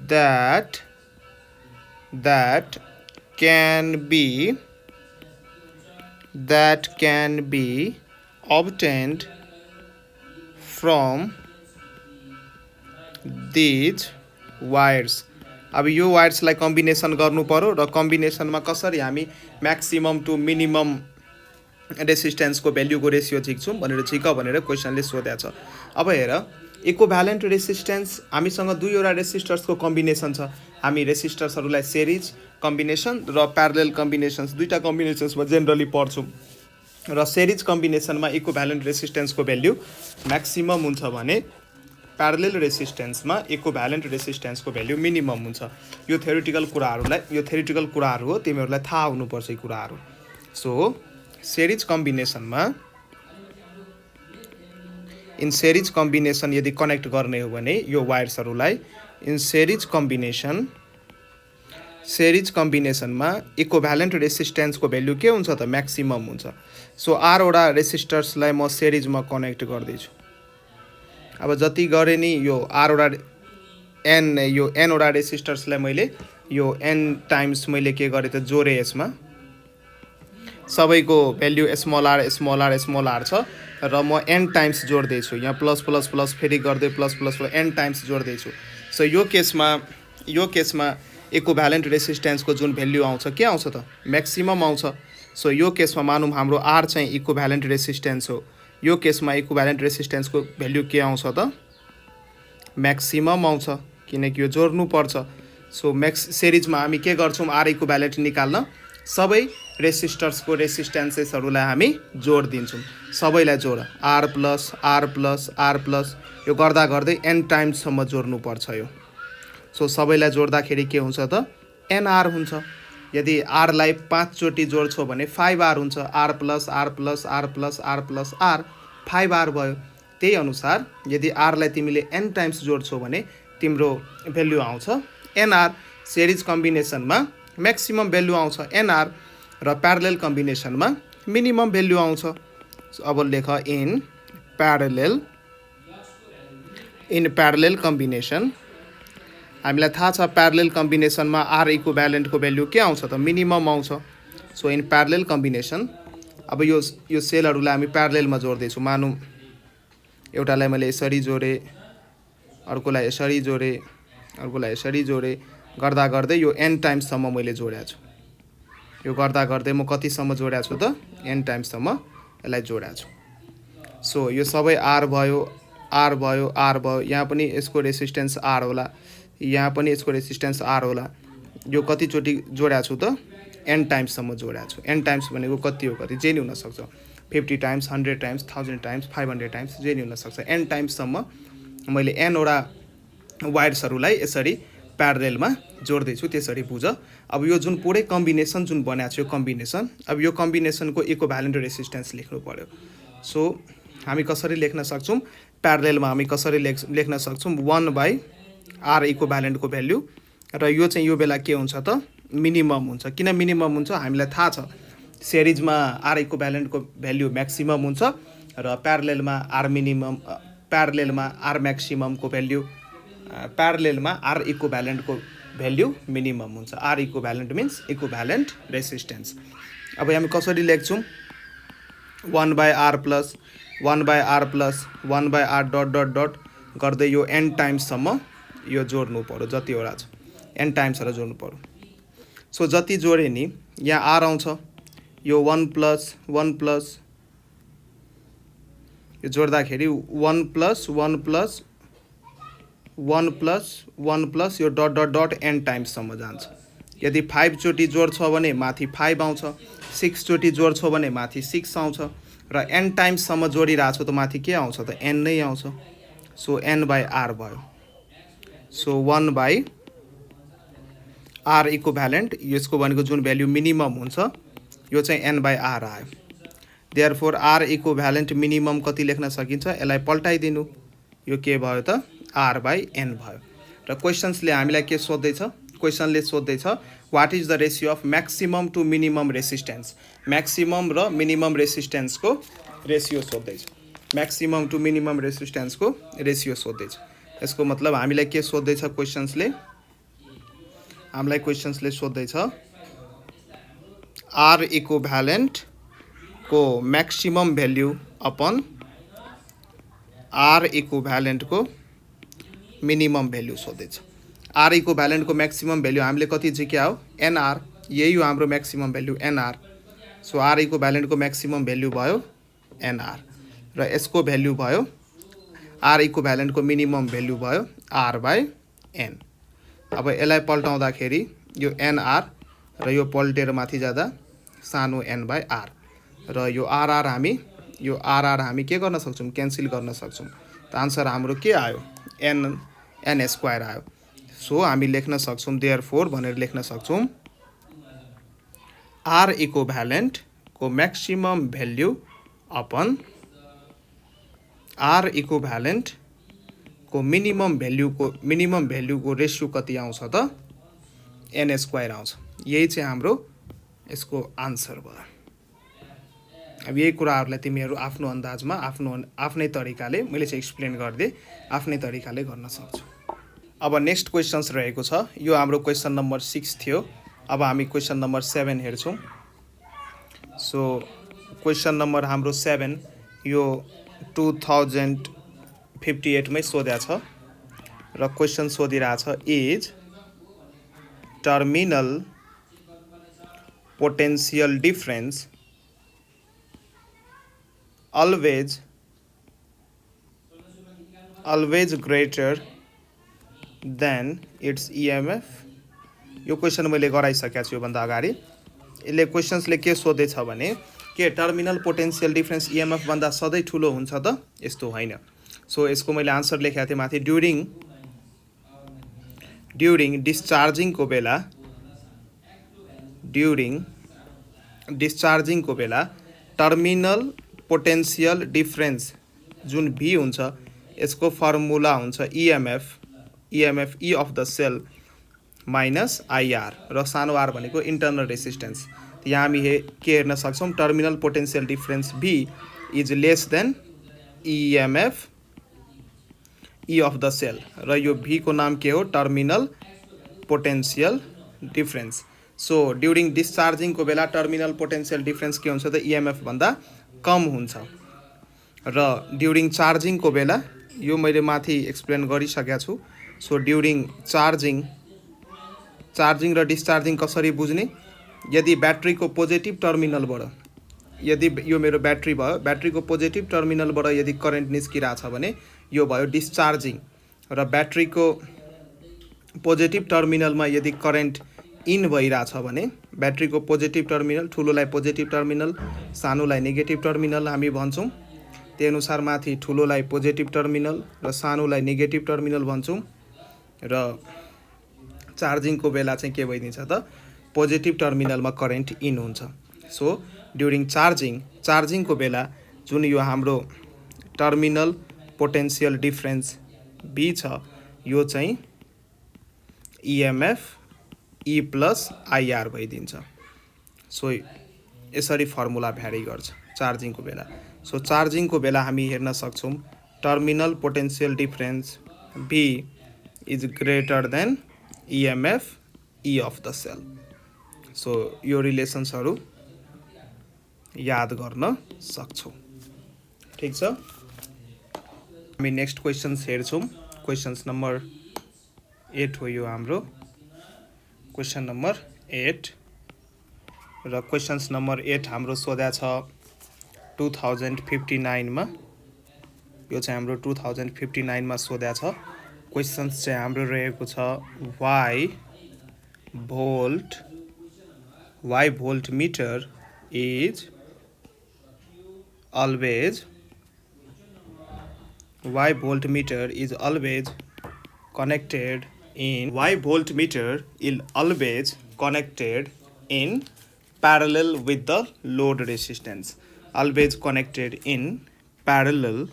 that can be obtained from these wires। अब यो वायर्सलाई कम्बिनेसन गर्नु पर्यो र कम्बिनेसनमा कसरी हामी म्याक्सिमम टु मिनिमम रेसिस्टेन्सको भ्याल्युको रेसियो झिक्छौँ भनेर झिक भनेर क्वेसनले सोधेको छ। अब हेर इक्विभ्यालेन्ट रेसिस्टेन्स हामीसँग दुईवटा रेसिस्टर्सको कम्बिनेसन छ। हामी रेसिस्टर्सहरूलाई सिरिज कम्बिनेसन र प्यारलेल कम्बिनेसन्स दुईटा कम्बिनेसन्समा जेनरली पढ्छौँ र सिरिज कम्बिनेसनमा इक्विभ्यालेन्ट रेसिस्टेन्सको भ्याल्यु म्याक्सिमम हुन्छ भने प्यारलेल रेसिस्टेन्समा इक्विभ्यालेन्ट रेसिस्टेन्सको भ्याल्यु मिनिमम हुन्छ। यो थ्योरिटिकल कुराहरू हो, तिमीहरूलाई थाहा हुनुपर्छ यी कुराहरू। सो सिरिज कम्बिनेसन यदि कनेक्ट गर्ने हो भने यो वायर्सहरूलाई सिरिज कम्बिनेसनमा इक्विभ्यालेन्ट रेसिस्टेन्सको भ्याल्यु के हुन्छ त म्याक्सिमम हुन्छ। सो आरवटा रेसिस्टर्सलाई म सिरिजमा कनेक्ट गर्दैछु। अब जति गरे नि यो एनवटा रेसिस्टर्सलाई मैले यो एन टाइम्स मैले के गरेँ त जोडेँ। यसमा सबैको भ्याल्यु स्मल आर छ र म एन टाइम्स जोड्दैछु। यहाँ प्लस प्लस प्लस फेरि गर्दै प्लस प्लस एन टाइम्स जोड्दैछु। सो यो केसमा इक्विभ्यालेन्ट रेसिस्टेन्सको जुन भ्याल्यु आउँछ के आउँछ त म्याक्सिमम आउँछ। सो यो केसमा मानौँ हाम्रो आर चाहिँ इक्विभ्यालेन्ट रेसिस्टेन्स हो, यो केसमा इक्विभ्यालेन्ट रेसिस्टेन्सको भ्याल्यु के आउँछ त म्याक्सिमम आउँछ किनकि यो जोड्नु पर्छ। सो सिरिजमा हामी के गर्छौँ आर इक्विभ्यालेन्ट निकाल्न सबै रेसिस्टर्सको रेसिस्टेन्सेसहरूलाई हामी जोड दिन्छौँ। सबैलाई जोड आर प्लस यो गर्दा गर्दै एन टाइम्ससम्म जोड्नु पर्छ यो। सो सबैलाई जोड्दाखेरि के हुन्छ त एनआर हुन्छ। यदि आरलाई 5 चोटि जोड्छौ भने 5R हुन्छ। आर प्लस 5R भयो। त्यही अनुसार यदि आरलाई तिमीले एन टाइम्स जोड्छौ भने तिम्रो भ्याल्यु आउँछ एनआर। सिरिज कम्बिनेसनमा म्याक्सिमम भ्याल्यु आउँछ एनआर र प्यारलेल कम्बिनेसनमा मिनिमम भ्याल्यु आउँछ। अब लेख इन प्यारलेल कम्बिनेसन। हामीलाई थाहा छ प्यारलेल कम्बिनेसनमा आर इक्विभ्यालेन्टको भ्याल्यु के आउँछ त मिनिमम आउँछ। सो इन प्यारलेल कम्बिनेसन अब यो सेलहरूलाई हामी प्यारलेलमा जोड्दैछौँ। मानौँ एउटालाई मैले यसरी जोडेँ, अर्कोलाई यसरी जोडेँ, अर्कोलाई यसरी जोडेँ, गर्दा गर्दै यो n टाइम्ससम्म मैले जोडेको छु। यो गर्दा गर्दै म कतिसम्म जोडेको छु त n टाइम्ससम्म यसलाई जोडेको छु। सो यो सबै r भयो, r भयो, r भयो। यहाँ पनि यसको रेसिस्टेन्स r होला, यहाँ पनि यसको रेसिस्टेन्स r होला। यो कतिचोटि जोडेको छु त n टाइम्ससम्म जोडेको छु। n टाइम्स भनेको कति हो, कति जे नि हुनसक्छ, 50 टाइम्स, 100 टाइम्स, 1000 टाइम्स, 500 टाइम्स, जे नि हुनसक्छ। n टाइम्ससम्म मैले n वटा वायर्सहरूलाई यसरी प्यारलेलमा जोड्दैछु, त्यसरी बुझ। अब यो जुन पुरै कम्बिनेसन जुन बनाएको छु, यो कम्बिनेसन, अब यो कम्बिनेसनको इक्विभ्यालेन्ट रेसिस्टेन्स लेख्नु पर्यो। सो हामी कसरी लेख्न सक्छौँ, प्यारलेलमा हामी कसरी लेख्न सक्छौँ, 1/r इक्विभ्यालेन्टको भ्याल्यु, र यो चाहिँ यो बेला के हुन्छ त मिनिमम हुन्छ। किन मिनिमम हुन्छ, हामीलाई थाहा छ सिरिजमा r इक्विभ्यालेन्टको भ्याल्यु म्याक्सिमम हुन्छ र प्यारलेलमा r मिनिमम, प्यारलेलमा r म्याक्सिममको भ्याल्यु, प्यारलेलमा r इक्विभ्यालेन्टको भ्याल्यु मिनिमम हुन्छ। r equivalent means equivalent resistance. अब हामी कसरी लेख्छौँ, 1/r plus 1/r plus 1/r dot dot dot गर्दै यो n टाइम्ससम्म यो जोड्नु पर्यो, जतिवटा छ n टाइम्सहरू जोड्नु पर्यो। सो जति जोडे नि यहाँ r आउँछ, यो 1 प्लस 1 प्लस यो जोड्दाखेरि 1 प्लस 1 प्लस 1 प्लस 1 प्लस यो डट डट डट n टाइम्ससम्म जान्छ। यदि 5 चोटि जोड्छ भने माथि 5 आउँछ, 6 चोटि जोड्छ भने माथि 6 आउँछ, र n टाइम्ससम्म जोडिरहेको छ त माथि के आउँछ त n नै आउँछ। सो n/r भयो। सो 1/r इक्विभ्यालेन्ट, यसको भनेको जुन भ्याल्यु मिनिमम हुन्छ यो चाहिँ n/r आयो। देयरफोर r इक्विभ्यालेन्ट मिनिमम कति लेख्न सकिन्छ, यसलाई पल्टाइदिनु, यो के भयो त r/n भयो। र क्वेसन्सले हामीलाई के सोध्दैछ, क्वेसनले सोध्दैछ what is the ratio of maximum to minimum resistance. Maximum र मिनिमम रेसिस्टेन्सको रेसियो सोध्दैछ, म्याक्सिमम टु मिनिमम रेसिस्टेन्सको रेसियो सोध्दैछ। यसको मतलब हामीलाई के सोध्दैछ क्वेसन्सले, हामीलाई क्वेसन्सले सोध्दैछ r इक्विभ्यालेन्टको म्याक्सिमम भ्याल्यु अपन r इक्विभ्यालेन्टको मिनिमम भ्याल्यु सोध्दैछ। r इक्विभ्यालेन्टको म्याक्सिमम भ्याल्यु हामीले कति झिक्या हो, nr, यही हो हाम्रो maximum value nr। So r इक्विभ्यालेन्टको म्याक्सिमम भ्याल्यु भयो nr, र यसको भ्याल्यु भयो r इक्विभ्यालेन्टको मिनिमम भ्याल्यु भयो r/n। अब यसलाई पल्टाउँदाखेरि यो nr र यो पल्टेर माथि जाँदा सानो n/r, र यो rr हामी के गर्न सक्छौँ, क्यान्सल गर्न सक्छौँ। त आन्सर हाम्रो के आयो, n स्क्वायर आयो। सो हामी लेख्न सक्छौँ देयरफोर भनेर लेख्न सक्छौँ r इक्विभ्यालेन्टको म्याक्सिमम भ्याल्यु अपन r इक्विभ्यालेन्टको मिनिमम भ्याल्युको रेसियो कति आउँछ त n स्क्वायर आउँछ। यही चाहिँ हाम्रो यसको आन्सर भयो। अब यही कुराहरूलाई तिमीहरू आफ्नो अन्दाजमा आफ्नै तरिकाले, मैले चाहिँ एक्सप्लेन गरिदिएँ, आफ्नै तरिकाले गर्न सक्छौ। अब नेक्स्ट क्वेसन्स रहेको छ, यो हाम्रो क्वेसन नम्बर 6 थियो। अब हामी क्वेसन नम्बर 7 हेर्छौँ। सो क्वेसन नम्बर हाम्रो 7 यो 2058 मै सोधेको छ, र क्वेसन सोधिरहेछ is terminal potential difference always greater than its EMF। यो क्वेसन मैले गराइसकेको छु योभन्दा अगाडि। यसले क्वेसन्सले के सोधेछ भने के टर्मिनल पोटेन्शियल डिफरेन्स EMF भन्दा सधैँ ठुलो हुन्छ त, यस्तो होइन। सो यसको मैले आन्सर लेखेको थिएँ माथि, ड्युरिङ डिस्चार्जिङको बेला टर्मिनल पोटेन्शियल डिफरेन्स जुन V हुन्छ यसको फर्मुला हुन्छ EMF E of the cell minus IR, र सानो r भनेको इन्टरनल रेसिस्टेन्स। यहाँ हामी के हेर्न सक्छौँ, terminal potential difference V is less than EMF E of the cell, र यो V को नाम के हो, terminal potential difference. So during डिस्चार्जिङको बेला टर्मिनल पोटेन्सियल डिफ्रेन्स के हुन्छ त इएमएफ भन्दा कम हुन्छ र ड्युरिङ चार्जिङको बेला यो मैले माथि एक्सप्लेन गरिसकेको छु। सो ड्युरिङ चार्जिङ र डिस्चार्जिङ कसरी बुझ्ने, यदि ब्याट्रीको पोजिटिभ टर्मिनलबाट, यदि यो मेरो ब्याट्री भयो, ब्याट्रीको पोजिटिभ टर्मिनलबाट यदि करेन्ट निस्किरहेछ भने यो भयो डिस्चार्जिङ, र ब्याट्रीको पोजिटिभ टर्मिनलमा यदि करेन्ट इन भइरहेछ भने ब्याट्रीको पोजिटिभ टर्मिनल, ठुलोलाई पोजिटिभ टर्मिनल, सानोलाई नेगेटिभ टर्मिनल हामी भन्छौँ। त्यही अनुसार माथि ठुलोलाई पोजिटिभ टर्मिनल र सानोलाई नेगेटिभ टर्मिनल भन्छौँ, र चार्जिङको बेला चाहिँ के भइदिन्छ त पोजिटिभ टर्मिनलमा करेन्ट इन हुन्छ। सो ड्युरिङ चार्जिङको बेला जुन यो हाम्रो टर्मिनल पोटेन्सियल डिफ्रेन्स बी छ यो चाहिँ इएमएफ ई प्लस आइआर भइदिन्छ। सो यसरी फर्मुला भ्यारी गर्छ चार्जिङको बेला। सो चार्जिङको बेला हामी हेर्न सक्छौँ terminal potential difference V is greater than EMF E of the cell. So यो रिलेसन्सहरू याद गर्न सक्छौँ। ठिक छ, हामी नेक्स्ट क्वेसन्स हेर्छौँ। क्वेसन्स नम्बर 8 हो यो हाम्रो क्वेसन नम्बर 8, र क्वेसन्स नम्बर 8 हाम्रो सोधा छ 2059 मा। यो चाहिँ हाम्रो 2059 मा सोधा छ। क्वेसन्स चाहिँ हाम्रो रहेको छ why volt metre is always why voltmeter is always connected in parallel with the load resistance, always connected in parallel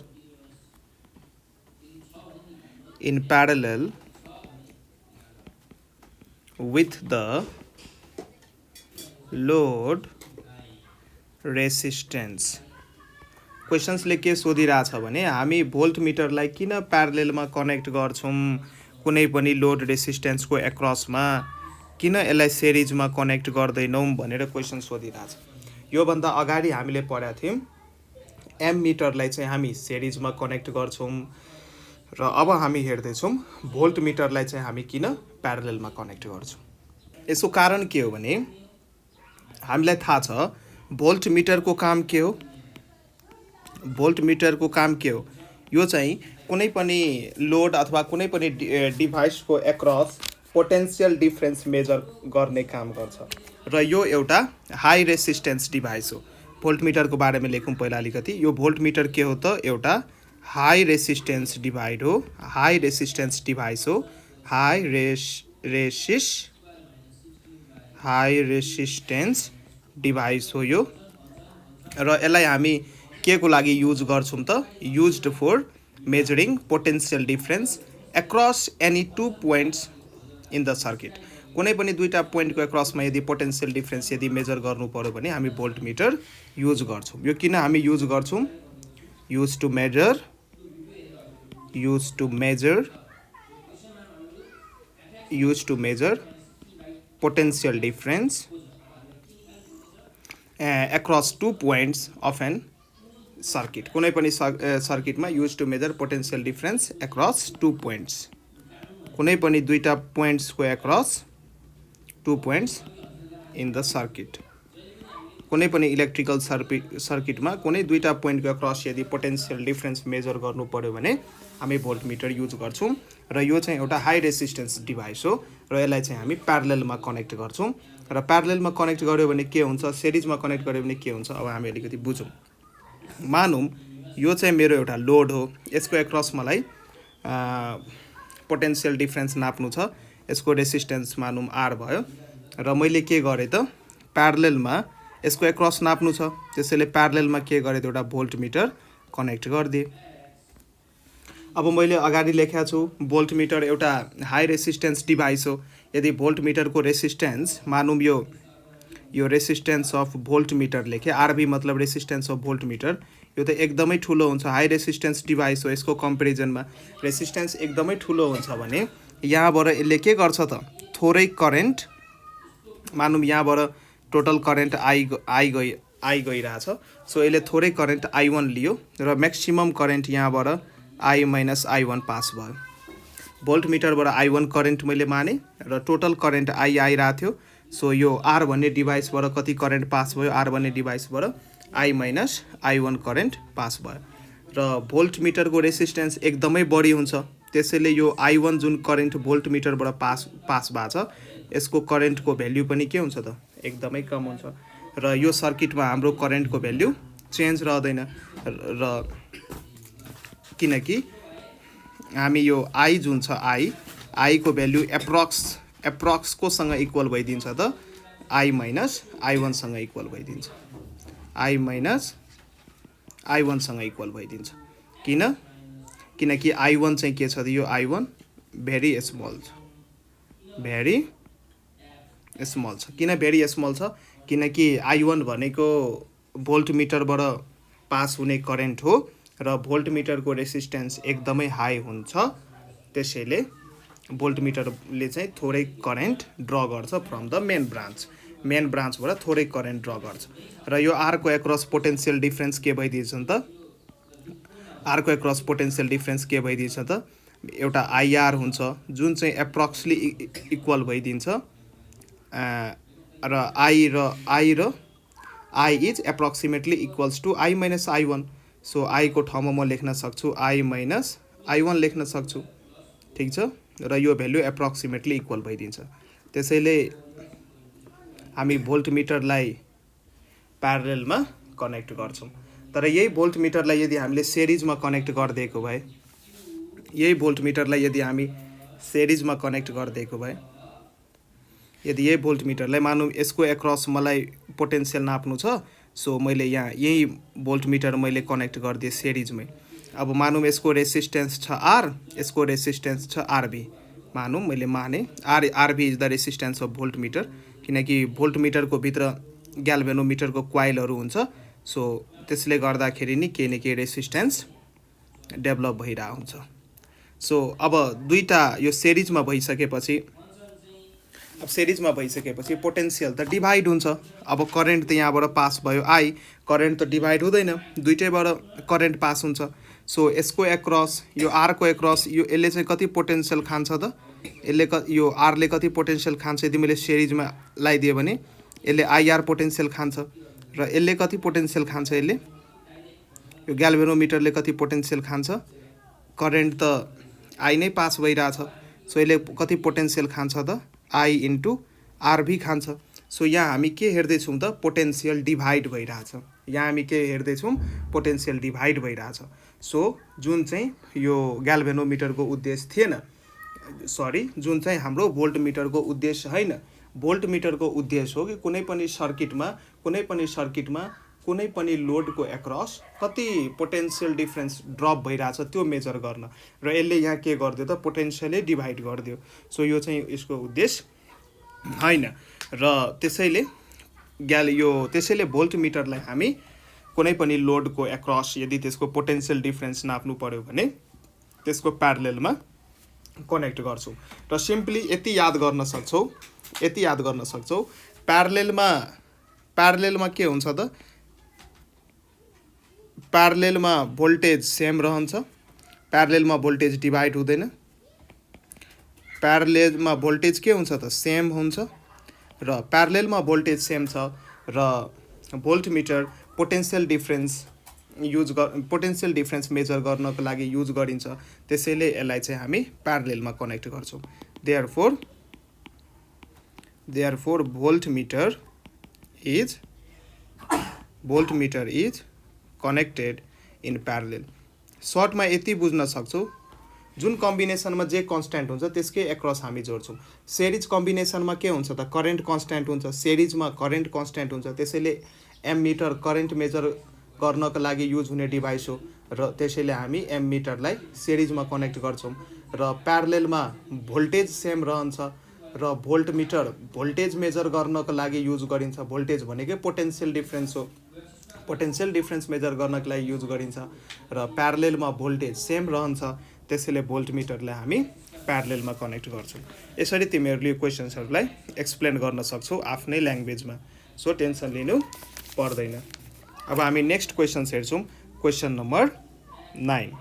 with the load resistance। क्वेसन्सले के सोधिरहेछ भने हामी भोल्ट मिटरलाई किन प्यारलेलमा कनेक्ट गर्छौँ कुनै पनि लोड रेसिस्टेन्सको एक्रसमा, किन यसलाई सिरिजमा कनेक्ट गर्दैनौँ भनेर क्वेसन सोधिरहेछ। योभन्दा अगाडि हामीले पढाएको थियौँ एम मिटरलाई चाहिँ हामी सिरिजमा कनेक्ट गर्छौँ, र अब हामी हेर्दैछौँ भोल्ट मिटरलाई चाहिँ हामी किन प्यारलेलमा कनेक्ट गर्छौँ। यसको कारण के हो भने हामीलाई थाहा छ भोल्ट मिटरको काम के हो। भोल्ट मिटरको काम के हो, यो चाहिँ कुनै पनि लोड अथवा कुनै पनि डिभाइसको एक्रस पोटेन्सियल डिफ्रेन्स मेजर गर्ने काम गर्छ, र यो एउटा हाई रेसिस्टेन्स डिभाइस हो। भोल्ट मिटरको बारेमा लेखौँ पहिला अलिकति। यो भोल्ट मिटर के हो त एउटा हाई रेसिस्टेन्स डिभाइस हो, हाई रेसिस्टेन्स डिभाइस हो यो, र यसलाई हामी के को लागि युज गर्छौँ त used for measuring potential difference across any two points in the circuit. कुनै पनि दुईटा पोइन्टको एक्रसमा यदि पोटेन्सियल डिफ्रेन्स यदि मेजर गर्नु पर्यो भने हामी भोल्ट मिटर युज गर्छौँ। यो किन हामी युज गर्छौँ, use to measure potential difference across two points of an circuit. कुनै पनि सर्किटमा use to measure potential difference across two points, कुनै पनि दुईटा पोइन्ट्सको across two points in the circuit. कुनै पनि इलेक्ट्रिकल सर्किटमा कुनै दुईटा पोइन्टको एक्रस यदि पोटेन्सियल डिफ्रेन्स मेजर गर्नु पर्यो भने हामी भोल्ट मिटर युज गर्छौँ, र यो चाहिँ एउटा हाई रेसिस्टेन्स डिभाइस हो, र यसलाई चाहिँ हामी प्यारलेलमा कनेक्ट गर्छौँ। र प्यारलेलमा कनेक्ट गर्यो भने के हुन्छ, सिरिजमा कनेक्ट गर्यो भने के हुन्छ, अब हामी अलिकति बुझौँ। मानौँ यो चाहिँ मेरो एउटा लोड हो, यसको एक्रस मलाई पोटेन्सियल डिफ्रेन्स नाप्नु छ, यसको रेसिस्टेन्स मानौँ आर भयो, र मैले के गरेँ त प्यारलेलमा यसको एक्रस नाप्नु छ, त्यसैले प्यारलेलमा के गरेँ त एउटा भोल्ट मिटर कनेक्ट गरिदिएँ। अब मैले अगाडि लेखेको छु भोल्ट मिटर एउटा हाई रेसिस्टेन्स डिभाइस हो। यदि भोल्ट मिटरको रेसिस्टेन्स मानौँ यो रेसिस्टेन्स अफ भोल्ट मिटर लेखेँ, आरबी मतलब रेसिस्टेन्स अफ भोल्ट मिटर, यो त एकदमै ठुलो हुन्छ, हाई रेसिस्टेन्स डिभाइस हो। यसको कम्पेरिजनमा रेसिस्टेन्स एकदमै ठुलो हुन्छ भने यहाँबाट यसले के गर्छ त थोरै करेन्ट मानौँ यहाँबाट टोटल करेन्ट आई गइरहेछ। सो यसले थोरै करेन्ट I1 लियो र म्याक्सिमम करेन्ट यहाँबाट I माइनस I1 पास भयो। भोल्ट मिटरबाट I1 करेन्ट मैले माने र टोटल करेन्ट I आइरहेको थियो। सो यो R भन्ने डिभाइसबाट कति करेन्ट पास भयो, R भन्ने डिभाइसबाट I minus I1 current pass भयो। र भोल्ट मिटरको रेसिस्टेन्स एकदमै बढी हुन्छ, त्यसैले यो I1 जुन करेन्ट भोल्ट मिटरबाट पास भएको छ यसको करेन्टको भ्याल्यु पनि के हुन्छ त, एकदमै कम हुन्छ। र यो सर्किटमा हाम्रो करेन्टको भ्याल्यु चेन्ज रहँदैन, र किनकि हामी यो I जुन छ I को भ्याल्यु एप्रोक्स कोसँग इक्वल भइदिन्छ त, I माइनस I1 सँग इक्वल भइदिन्छ, I माइनस I1 सँग इक्वल भइदिन्छ। किनकि I1 चाहिँ के छ त, यो I1 भेरी स्मल छ, भेरी स्मल छ। किन भेरी स्मल छ, किनकि I1 भनेको भोल्ट मिटरबाट पास हुने करेन्ट हो र भोल्ट मिटरको रेसिस्टेन्स एकदमै हाई हुन्छ, त्यसैले भोल्ट मिटरले चाहिँ थोरै करेन्ट ड्र गर्छ फ्रम द मेन ब्रान्चबाट थोरै करेन्ट ड्र गर्छ। र यो R को एक्रस पोटेन्सियल डिफ्रेन्स के भइदिन्छ त, R को एक्रस पोटेन्सियल डिफ्रेन्स के भइदिन्छ त, एउटा IR हुन्छ जुन चाहिँ एप्रोक्सली इक्वल भइदिन्छ र I is approximately equals to I minus I1। So I को ठाउँमा म लेख्न सक्छु I माइनस I1 लेख्न सक्छु, ठिक छ। र यो भ्याल्यु एप्रोक्सिमेटली इक्वल भइदिन्छ, त्यसैले हामी भोल्ट मिटरलाई प्यारललमा कनेक्ट गर्छौँ। तर यही भोल्ट मिटरलाई यदि हामीले सिरिजमा कनेक्ट गरिदिएको भए, यही भोल्ट मिटरलाई यदि हामी सिरिजमा कनेक्ट गरिदिएको भए, यदि यही भोल्ट मिटरलाई मानौँ यसको एक्रस मलाई पोटेन्सियल नाप्नु छ, सो मैले यहाँ यही भोल्ट मिटर मैले कनेक्ट गरिदिएँ सिरिजमै। अब मानौँ यसको रेसिस्टेन्स छ R, यसको रेसिस्टेन्स छ RB। मानौँ मैले माने RB is the resistance of volt metre, किनकि भोल्ट मिटरको भित्र ग्याल्भेनोमिटरको क्वाइलहरू हुन्छ। सो त्यसले गर्दाखेरि नि केही रेसिस्टेन्स डेभलप भइरहेको हुन्छ। सो अब दुईटा यो सिरिजमा भइसकेपछि पोटेन्सियल त डिभाइड हुन्छ। अब करेन्ट त यहाँबाट पास भयो I, करेन्ट त डिभाइड हुँदैन, दुईटैबाट करेन्ट पास हुन्छ। सो यसको एक्रस यो R को एक्रस यसले चाहिँ कति पोटेन्सियल खान्छ त, यो R ले कति पोटेन्सियल खान्छ यदि मैले सिरिजमा लगाइदिएँ भने यसले IR पोटेन्सियल खान्छ, र यसले कति पोटेन्सियल खान्छ, यसले यो ग्याल्भेनोमिटरले कति पोटेन्सियल खान्छ, करेन्ट त I नै पास भइरहेछ। सो यसले कति पोटेन्सियल खान्छ त, I इन्टु RB खान्छ। सो यहाँ हामी के हेर्दैछौँ त, पोटेन्सियल डिभाइड भइरहेछ। यहाँ हामी के हेर्दैछौँ, पोटेन्सियल डिभाइड भइरहेछ। सो जुन चाहिँ यो ग्याल्भेनोमिटरको उद्देश्य थिएन, सरी, जुन चाहिँ हाम्रो भोल्ट मिटरको उद्देश्य होइन, भोल्ट मिटरको उद्देश्य हो कि कुनै पनि सर्किटमा कुनै पनि लोडको एक्रस कति पोटेन्सियल डिफ्रेन्स ड्रप भइरहेछ त्यो मेजर गर्न, र यसले यहाँ के गरिदियो त, पोटेन्सियलै डिभाइड गरिदियो। सो यो चाहिँ यसको उद्देश्य होइन, र त्यसैले भोल्ट मिटरलाई हामी कुनै पनि लोडको एक्रस यदि त्यसको पोटेन्सियल डिफ्रेन्स नाप्नु पर्यो भने त्यसको प्यारललमा कनेक्ट गर्छौँ। र सिम्पली यति याद गर्न सक्छौँ प्यारललमा के हुन्छ त, प्यारललमा भोल्टेज सेम रहन्छ, प्यारललमा भोल्टेज डिभाइड हुँदैन, प्यारललमा भोल्टेज के हुन्छ त, सेम हुन्छ, र प्यारललमा भोल्टेज सेम छ र volt meter potential difference measure गर्नको लागि युज गरिन्छ, त्यसैले यसलाई चाहिँ हामी प्यारललमा कनेक्ट गर्छौँ। Therefore volt metre is connected in parallel. सर्टमा यति बुझ्न सक्छौँ, जुन कम्बिनेसनमा जे कन्स्ट्यान्ट हुन्छ त्यसकै एक्रस हामी जोड्छौँ। सिरिज कम्बिनेसनमा के हुन्छ त, करेन्ट कन्स्ट्यान्ट हुन्छ, सिरिजमा करेन्ट कन्स्ट्यान्ट हुन्छ, त्यसैले एममिटर करेन्ट मेजर गर्नको लागि युज हुने डिभाइस हो, र त्यसैले हामी एममिटरलाई सिरिजमा कनेक्ट गर्छौँ। र प्यारललमा भोल्टेज सेम रहन्छ, र भोल्ट मिटर भोल्टेज मेजर गर्नको लागि युज गरिन्छ। भोल्टेज भनेकै पोटेन्सियल डिफ्रेन्स हो, पोटेन्सियल डिफ्रेन्स मेजर गर्नको लागि युज गरिन्छ, र प्यारललमा भोल्टेज सेम रहन्छ, त्यसैले भोल्ट मिटरलाई हामी प्यारलेलमा कनेक्ट गर्छु। यसरी तिमीहरूले यो क्वेसन्सहरूलाई एक्सप्लेन गर्न सक्छौ आफ्नै ल्याङ्ग्वेजमा। सो टेन्सन लिनु पर्दैन। अब हामी नेक्स्ट क्वेसन्स हेर्छौँ। Question number 9।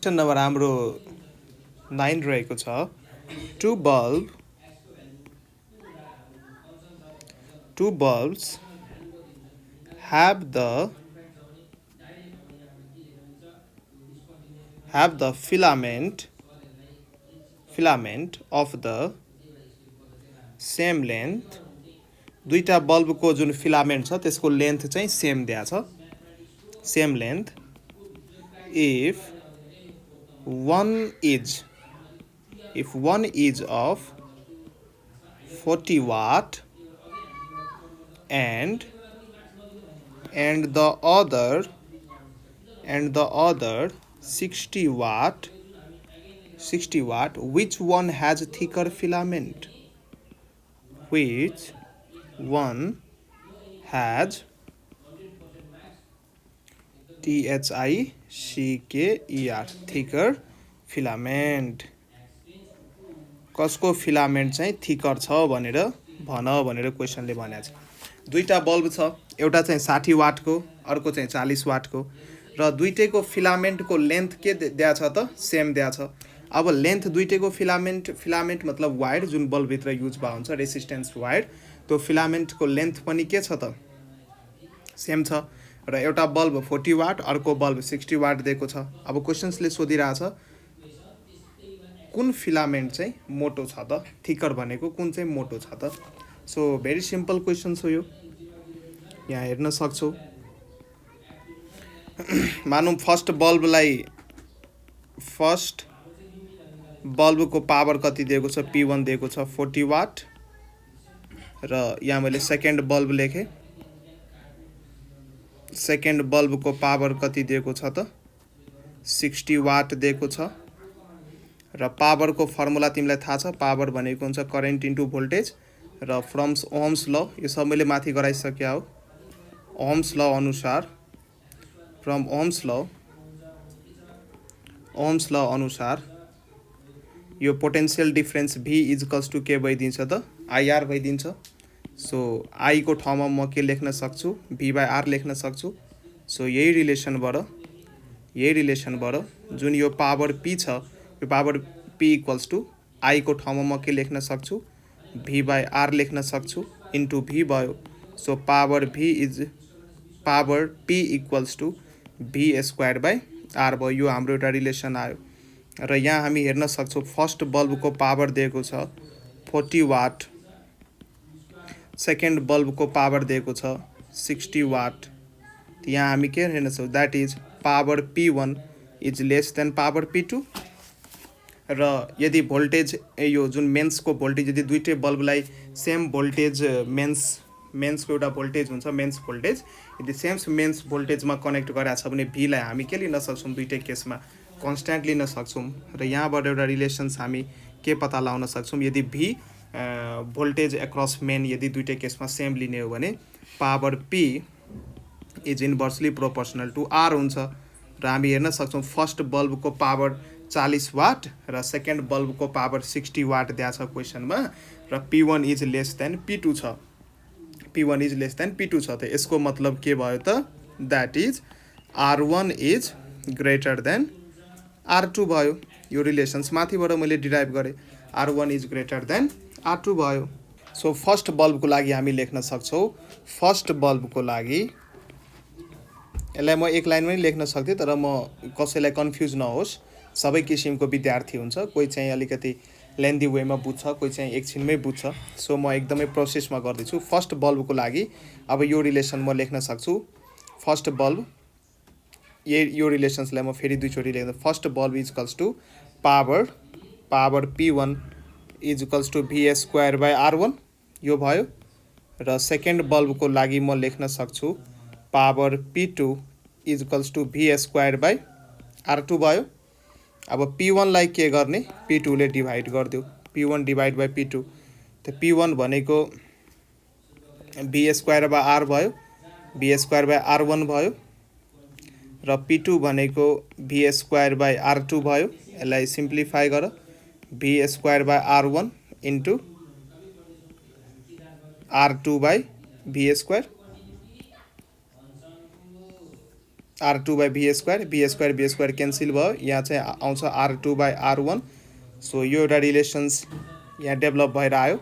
क्वेसन नम्बर हाम्रो 9 रहेको छ। Two bulbs have the filament of the same length। दुईटा बल्बको जुन फिलामेन्ट छ त्यसको लेन्थ चाहिँ सेम दिया छ, same length. if one is of 40 watt and the other 60 watt, which one has thicker filament? Which one has thicker thicker filament? कसको filament चाहिँ thicker छ भनेर भनेर क्वेसनले भनेको छ। दुईटा बल्ब छ, एउटा चाहिँ 60 वाटको, अर्को चाहिँ 40 वाटको, र दुईटैको फिलामेन्टको लेन्थ के दिया छ त? सेम दिया छ। अब लेन्थ दुईटैको फिलामेन्ट मतलब वायर जुन बल्बभित्र युज भएको हुन्छ, रेसिस्टेन्स वायर, त्यो फिलामेन्टको लेन्थ पनि के छ त? सेम छ। र एउटा बल्ब 40 वाट, अर्को बल्ब 60 वाट दिएको छ। अब क्वेसन्सले सोधिरहेछ कुन फिलामेन्ट चाहिँ मोटो छ त? थिकर भनेको कुन चाहिँ मोटो छ त? सो भेरी सिम्पल क्वेसन हो यो, यहाँ हेर्न सक्छौ। मानौँ फर्स्ट बल्बको पावर कति दिएको छ? P1 दिएको छ 40 वाट, र यहाँ मैले सेकेन्ड बल्ब लेखेँ। सेकेन्ड बल्बको पावर कति दिएको छ त? 60 वाट दिएको छ। र पावरको फर्मुला तिमीलाई थाहा छ, पावर भनेको हुन्छ करेन्ट इन्टु भोल्टेज, र फ्रम ओम्स ल, यो सब मैले माथि गराइसक्या हो। ओम्स ल अनुसार, फ्रम ओम्स ल अनुसार यो potential difference V equals to के भइदिन्छ त? IR भइदिन्छ। सो I को ठाउँमा म के लेख्न सक्छु? V/R लेख्न सक्छु। सो यही रिलेसनबाट जुन यो पावर P छ, यो power P equals to I को ठाउँमा म के लेख्न सक्छु? V/R लेख्न सक्छु, इन्टु V भयो। So power P equals to V²/R भयो। यो हाम्रो एउटा रिलेसन आयो। र यहाँ हामी हेर्न सक्छौँ फर्स्ट बल्बको पावर दिएको छ 40 वाट, सेकेन्ड बल्बको पावर दिएको छ 60 वाट। यहाँ हामी के हेर्न सक्छौँ? That is power P1 is less then power P2। र यदि भोल्टेज यो जुन मेन्सको भोल्टेज, यदि दुईटै बल्बलाई सेम भोल्टेज मेन्सको एउटा भोल्टेज हुन्छ, मेन्स भोल्टेज, यदि सेम मेन्स भोल्टेजमा कनेक्ट गरेको छ भने भीलाई हामी के लिन सक्छौँ? दुईटै केसमा कन्स्ट्यान्ट लिन सक्छौँ। र यहाँबाट एउटा रिलेसन्स हामी के पत्ता लगाउन सक्छौँ? यदि V भोल्टेज एक्रस मेन यदि दुईटै केसमा सेम लिने हो भने power P is inversely proportional to R हुन्छ र हामी हेर्न सक्छौँ फर्स्ट बल्बको पावर 40 वाट र सेकेन्ड बल्बको पावर 60 वाट दिएको छ क्वेसनमा र P1 is less then P2 छ P1 is less then P2 छ त यसको मतलब के भयो त that is R1 is greater then R2 भयो यो रिलेसन्स माथिबाट मैले डिराइभ गरेँ R1 is greater then R2 भयो सो फर्स्ट बल्बको लागि हामी लेख्न सक्छौँ फर्स्ट बल्बको लागि यसलाई म एक लाइनमै लेख्न सक्थेँ तर म कसैलाई कन्फ्युज नहोस् सबै किसिमको विद्यार्थी हुन्छ कोही चाहिँ अलिकति लेन्दी वेमा बुझ्छ कोही चाहिँ एकछिनमै बुझ्छ सो म एकदमै प्रोसेसमा गर्दैछु फर्स्ट बल्बको लागि अब यो रिलेसन म लेख्न सक्छु फर्स्ट बल्ब यो रिलेसन्सलाई म फेरि दुईचोटि लेख्दा first bulb is equals to power P1 is equals to V square by R1 यो भयो र सेकेन्ड बल्बको लागि म लेख्न सक्छु power P2 is equals to V square by R2 भयो अब P1 लाई के गर्ने P2 ले डिभाइड गरिदियो P1 डिभाइड बाई P2 त P1 भनेको V स्क्वायर बाई R भयो V स्क्वायर बाई R1 भयो र P2 भनेको V स्क्वायर बाई R2 भयो यसलाई सिम्प्लिफाई गर V square by R1 into R2 by V square R2 by V square cancel भयो यहाँ चाहिँ आउँछ R2 बाई R1 सो यो एउटा रिलेसन्स यहाँ डेभलप भएर आयो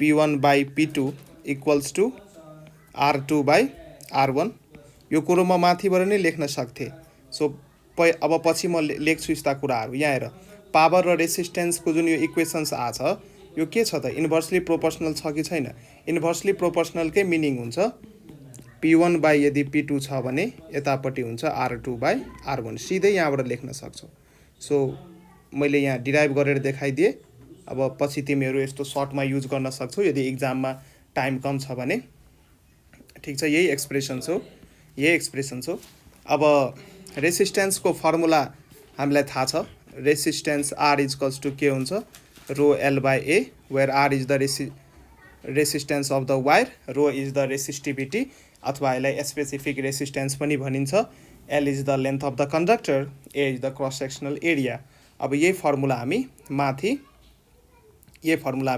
P1 by P2 equals to R2 by R1 यो कुरो म माथिबाट नै लेख्न सक्थेँ सो अब पछि म लेख्छु यस्ता कुराहरू यहाँ हेर पावर र रेसिस्टेन्सको जुन यो इक्वेसन्स आछ यो के छ त इन्भर्सली प्रोपोर्सनल छ कि छैन इन्भर्सली प्रोपोर्सनलकै मिनिङ हुन्छ P1 बाई यदि P2 छ भने यतापट्टि हुन्छ R2 बाई R1 सिधै यहाँबाट लेख्न सक्छौ सो मैले यहाँ डिराइभ गरेर देखाइदिएँ अब पछि तिमीहरू यस्तो सर्टमा युज गर्न सक्छौ यदि इक्जाममा टाइम कम छ भने ठिक छ यही एक्सप्रेसन हो अब रेसिस्टेन्सको फर्मुला हामीलाई थाहा छ resistance R is equals to के हुन्छ rho L by A where R is the resistance of the wire rho is the resistivity अथवा यसलाई स्पेसिफिक रेसिस्टेन्स पनि भनिन्छ L is the length of the conductor A is the cross sectional area अब यही formula हामी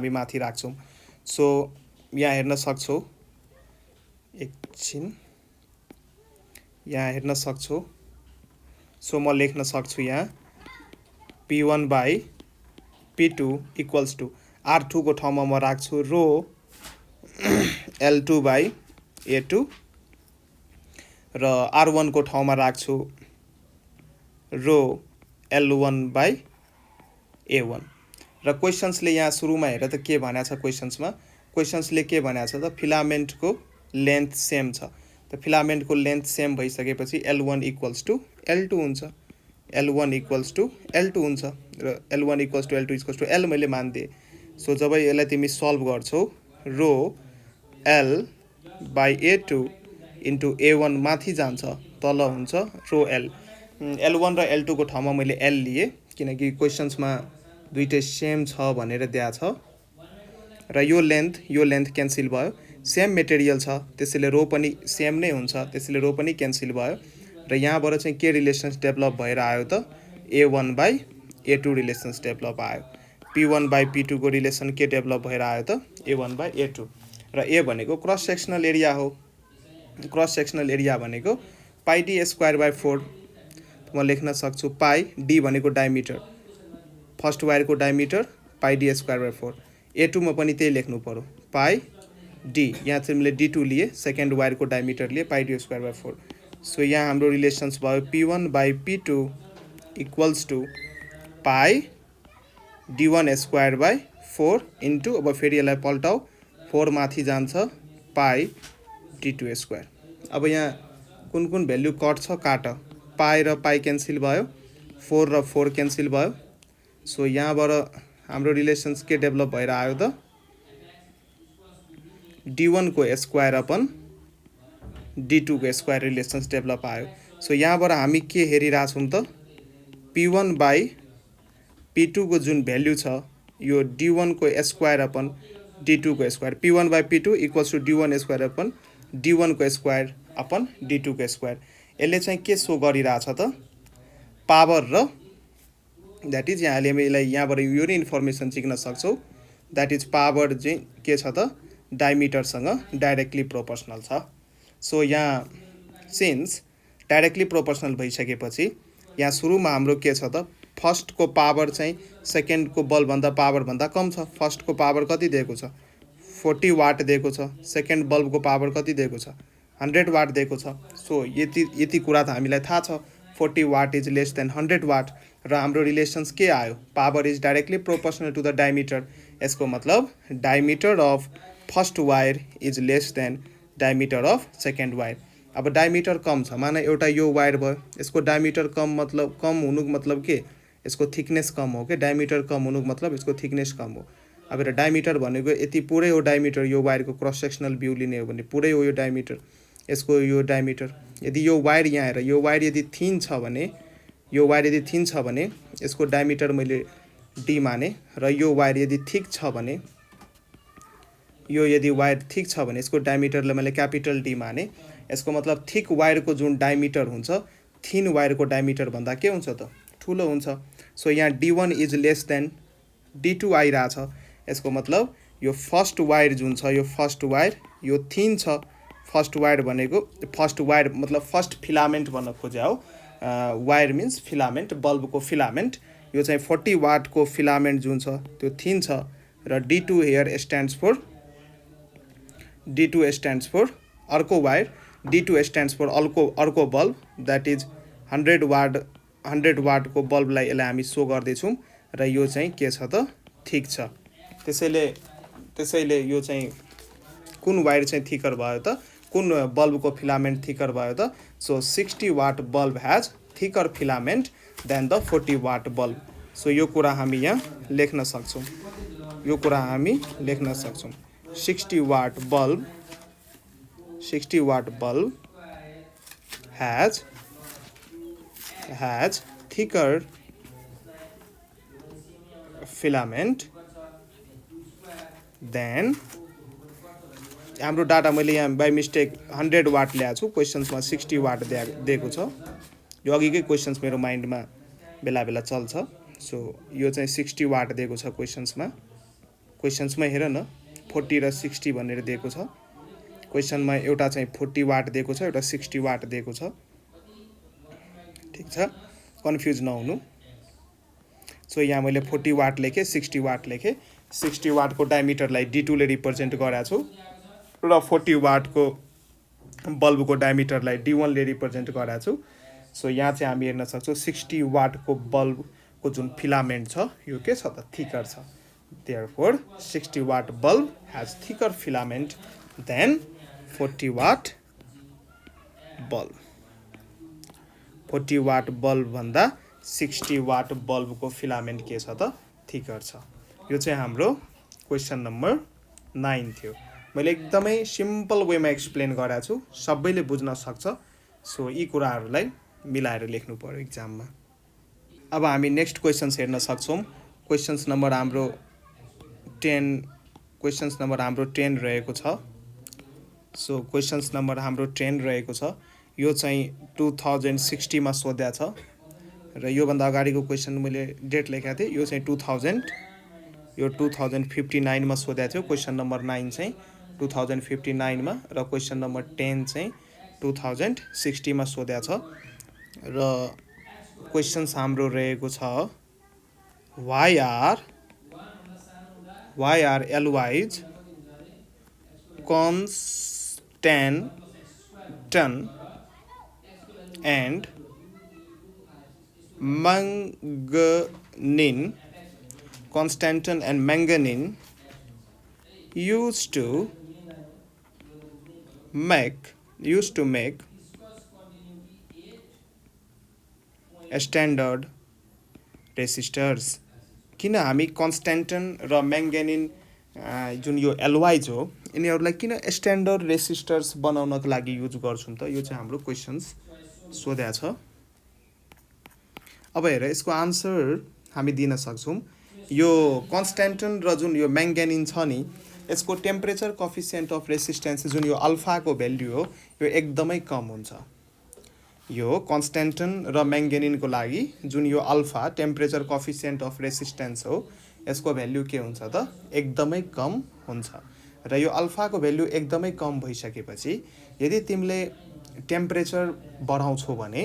माथि राख्छौँ so यहाँ हेर्न सक्छौ एकछिन यहाँ हेर्न सक्छौ सो म लेख्न सक्छु यहाँ P1 by P2 equals to R2 को ठाउँमा म राख्छु रो L2 बाई A2 र R1 को ठाउँमा राख्छु रो L1 बाई A1 र क्वेसन्सले यहाँ सुरुमा हेर त के भनेको छ क्वेसन्सले के भनेको छ त फिलामेन्टको लेन्थ सेम छ त फिलामेन्टको लेन्थ सेम भइसकेपछि L1 इक्वल्स टु L2 हुन्छ L1 इक्वल्स टु L2 हुन्छ र L1 equals to L2 equals to L मैले मानिदिएँ सो जब यसलाई तिमी सल्भ गर्छौ रो L by A2 into A1 माथि जान्छ तल हुन्छ रो L L1 र L2 को ठाउँमा मैले L लिएँ किनकि क्वेसन्समा दुईटै सेम छ भनेर दिएको छ र यो लेन्थ क्यान्सिल भयो सेम मेटेरियल छ त्यसैले रो पनि सेम नै हुन्छ त्यसैले रो पनि क्यान्सिल भयो र यहाँबाट चाहिँ के रिलेसन्स डेभलप भएर आयो त A1 by A2 relations develop आयो P1 बाई P2 को रिलेसन के डेभलप भएर आयो त A1 बाई A2 र A भनेको क्रस सेक्सनल एरिया हो क्रस सेक्सनल एरिया भनेको पाई D स्क्वायर बाई 4 म लेख्न सक्छु पाई D भनेको डायमिटर फर्स्ट वायरको diameter pi D square by 4 A2 मा पनि त्यही लेख्नु पर्यो पाई D यहाँ चाहिँ मैले D2 लिए सेकेन्ड वायरको डायमिटर लिए पाई D स्क्वायर बाई 4 सो यहाँ हाम्रो रिलेसन्स भयो P1 by P2 equals to pie D1 square by 4 into अब फेरि यसलाई पल्टाऊ 4 माथि जान्छ पाई D2 स्क्वायर अब यहाँ कुन भ्याल्यु कट छ काट पाई र पाई क्यान्सिल भयो 4 र 4 क्यान्सिल भयो सो यहाँबाट हाम्रो रिलेसन्स के डेभलप भएर आयो त D1 को स्क्वायर अपन D2 को स्क्वायर रिलेसन्स डेभलप आयो सो यहाँबाट हामी के हेरिरहेछौँ त P1 बाई P2 को जुन भ्याल्यु छ यो D1 को स्क्वायर अपन D2 को square P1 by P2 equals to D1 square upon D1 को स्क्वायर अपन D2 को स्क्वायर। यसले चाहिँ के सो गरिरहेछ त पावर र द्याट इज यहाँले यसलाई यहाँबाट यो नै इन्फर्मेसन सिक्न सक्छौ द्याट इज पावर चाहिँ के छ त डायमिटरसँग डाइरेक्टली प्रोपोर्सनल छ। सो यहाँ सिन्स डाइरेक्टली प्रोपोर्सनल भइसकेपछि यहाँ सुरुमा हाम्रो के छ त फर्स्टको पावर चाहिँ सेकेन्डको बल्बभन्दा पावरभन्दा कम छ। फर्स्टको पावर कति दिएको छ 40 वाट दिएको छ, सेकेन्ड बल्बको पावर कति दिएको छ 100 वाट दिएको छ। सो यति कुरा त हामीलाई थाहा छ 40 watt is less than 100 watt र हाम्रो रिलेसन्स के आयो power is directly proportional to the diameter. यसको मतलब diameter of first wire is less than diameter of second wire. अब डायमिटर कम छ माना एउटा यो वायर भयो, यसको डायमिटर कम मतलब कम हुनुको मतलब के यसको थिकनेस कम हो के, डायमिटर कम हुनुको मतलब यसको थिकनेस कम हो। अब एउटा डायमिटर भनेको यति पुरै हो डायमिटर, यो वायरको क्रस सेक्सनल भ्यू लिने हो भने पुरै हो यो डायमिटर, यसको यो डायमिटर। यदि यो वायर यहाँ हेर यो वायर यदि थिन छ भने यो वायर यदि थिन छ भने यसको डायमिटर मैले डी माने र यो वायर यदि थिक छ भने यो यदि वायर थिक छ भने यसको डायमिटरलाई मैले क्यापिटल डी माने। यसको मतलब थिक वायरको जुन डायमिटर हुन्छ थिन वायरको डायमिटर भन्दा के हुन्छ त ठुलो हुन्छ। सो यहाँ D1 is less then D2 आइरहेछ। यसको मतलब यो फर्स्ट वायर जुन छ यो फर्स्ट वायर यो थिन छ। फर्स्ट वायर भनेको फर्स्ट वायर मतलब फर्स्ट फिलामेन्ट भन्न खोजे हो, वायर मिन्स फिलामेन्ट बल्बको फिलामेन्ट। यो चाहिँ 40 वाटको फिलामेन्ट जुन छ त्यो थिन छ र D2 here stands for D2 stands for अर्को वायर, D2 स्ट्यान्ड्स फर अर्को बल्ब द्याट इज 100 वाटको बल्बलाई यसलाई हामी सो गर्दैछौँ र यो चाहिँ के छ त थिक छ। त्यसैले यो चाहिँ कुन वायर चाहिँ थिकर भयो त कुन बल्बको फिलामेन्ट थिकर भयो त। So 60 watt bulb has thicker filament than the 40 watt bulb. So यो कुरा हामी यहाँ लेख्न सक्छौँ, यो कुरा हामी लेख्न सक्छौँ 60 watt bulb has thicker filament than हाम्रो डाटा मैले यहाँ बाई मिस्टेक 100 वाट ल्याएको छु, क्वेसन्समा 60 वाट दिएको छ। यो अघिकै क्वेसन्स मेरो माइन्डमा बेला बेला चल्छ। सो यो चाहिँ 60 वाट दिएको छ क्वेसन्समा हेर न 40 र 60 भनेर दिएको छ। क्वेसनमा एउटा चाहिँ 40 वाट दिएको छ एउटा 60 वाट दिएको छ, ठिक छ कन्फ्युज नहुनु। सो यहाँ मैले 40 वाट लेखेँ 60 वाट लेखेँ। 60 वाटको डायमिटरलाई D2 ले रिप्रेजेन्ट गरेको छु र 40 वाटको बल्बको डायमिटरलाई D1 ले रिप्रेजेन्ट गरेको छु। सो यहाँ चाहिँ हामी हेर्न सक्छौँ 60 वाटको बल्बको जुन फिलामेन्ट छ यो के छ त थिकर छ। Therefore 60 watt bulb has thicker filament than 40 watt bulb. 40 watt bulb भन्दा 60 वाट बल्बको फिलामेन्ट के छ त थिकर छ। यो चाहिँ हाम्रो क्वेसन नम्बर 9 थियो। मैले एकदमै सिम्पल वेमा एक्सप्लेन गरेको छु, सबैले बुझ्न सक्छ। सो यी कुराहरूलाई मिलाएर लेख्नु पर्यो इक्जाममा। अब हामी नेक्स्ट क्वेसन्स हेर्न सक्छौँ। क्वेसन्स नम्बर हाम्रो 10 रहेको छ। सो क्वेसन्स नम्बर हाम्रो 10 रहेको छ। यो चाहिँ 2060 मा सोध्या छ र योभन्दा अगाडिको क्वेसन मैले डेट लेखेको थिएँ, यो चाहिँ 2059 मा सोधेको थियो। क्वेसन नम्बर 9 चाहिँ 2059 मा र क्वेसन नम्बर 10 चाहिँ 2060 मा सोधेको छ। र क्वेसन्स हाम्रो रहेको छ why are alloys constant and manganese used to make standard resistors। किन हामी कन्स्ट्यान्टन र म्याङ्गानिन जुन यो एलोइज हो यिनीहरूलाई किन स्ट्यान्डर्ड रेसिस्टर्स बनाउनको लागि युज गर्छौँ त, यो चाहिँ हाम्रो क्वेसन्स सोधेको छ। अब हेर यसको आन्सर हामी दिन सक्छौँ। यो कन्स्ट्यान्टन र जुन यो म्याङ्गानिन छ नि यसको टेम्परेचर कोफिसिएन्ट अफ रेसिस्टेन्स जुन यो अल्फाको भ्याल्यु हो यो एकदमै कम हुन्छ। यो कन्स्ट्यान्टन र म्याङ्गानिनको लागि जुन यो alpha temperature coefficient of resistance हो यसको भ्याल्यु के हुन्छ त एकदमै कम हुन्छ। र यो अल्फाको भ्याल्यु एकदमै कम भइसकेपछि यदि तिमीले टेम्परेचर बढाउँछौ भने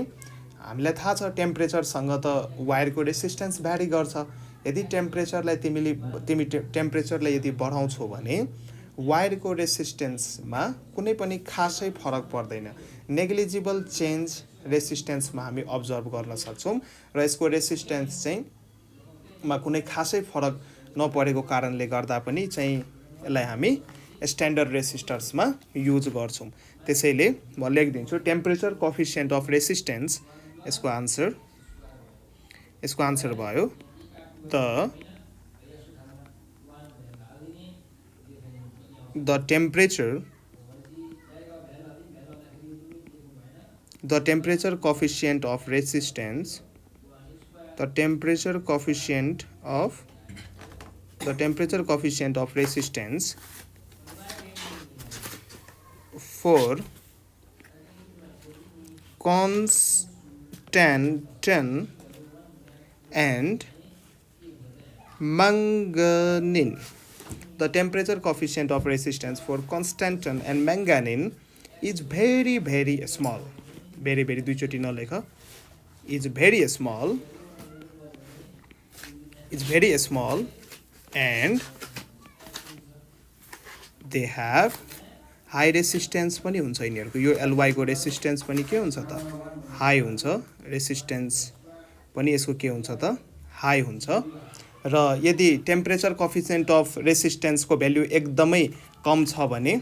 हामीलाई थाहा छ टेम्परेचरसँग त वायरको रेसिस्टेन्स भ्यारी गर्छ। यदि तिमी टेम्परेचरलाई यदि बढाउँछौ भने वायरको रेसिस्टेन्समा कुनै पनि खासै फरक पर्दैन। नेग्लिजिबल चेन्ज रेसिस्टेन्समा हामी अब्जर्भ गर्न सक्छौँ र यसको रेसिस्टेन्स चाहिँ मा कुनै खासै फरक नपरेको कारणले गर्दा पनि चाहिँ यसलाई हामी स्ट्यान्डर्ड रेसिस्टर्समा युज गर्छौँ। त्यसैले म लेखिदिन्छु टेम्परेचर कोफिसिएन्ट अफ रेसिस्टेन्स यसको आन्सर भयो the temperature coefficient of resistance for constantan and manganese. The temperature coefficient of resistance for constantan and manganese is very very small. Very very दुईचोटि नलेख is very small and they have high resistance पनि हुन्छ। यिनीहरूको यो LY को resistance पनि के हुन्छ त high हुन्छ, रेसिस्टेन्स पनि यसको के हुन्छ त हाई हुन्छ। र यदि टेम्परेचर कोफिसिएन्ट अफ रेसिस्टेन्सको भ्याल्यु एकदमै कम छ भने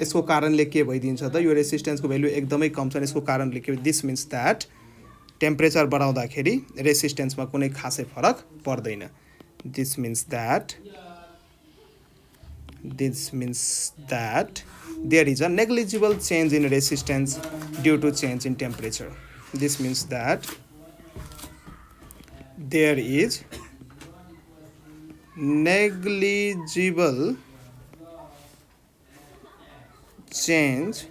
यसको कारणले के भइदिन्छ त यो रेसिस्टेन्सको भ्याल्यु एकदमै कम छ। यसको कारणले के दिस मिन्स द्याट टेम्परेचर बढाउँदाखेरि रेसिस्टेन्समा कुनै खासै फरक पर्दैन। This means that there is a negligible change in resistance due to change in temperature. This means that there is negligible change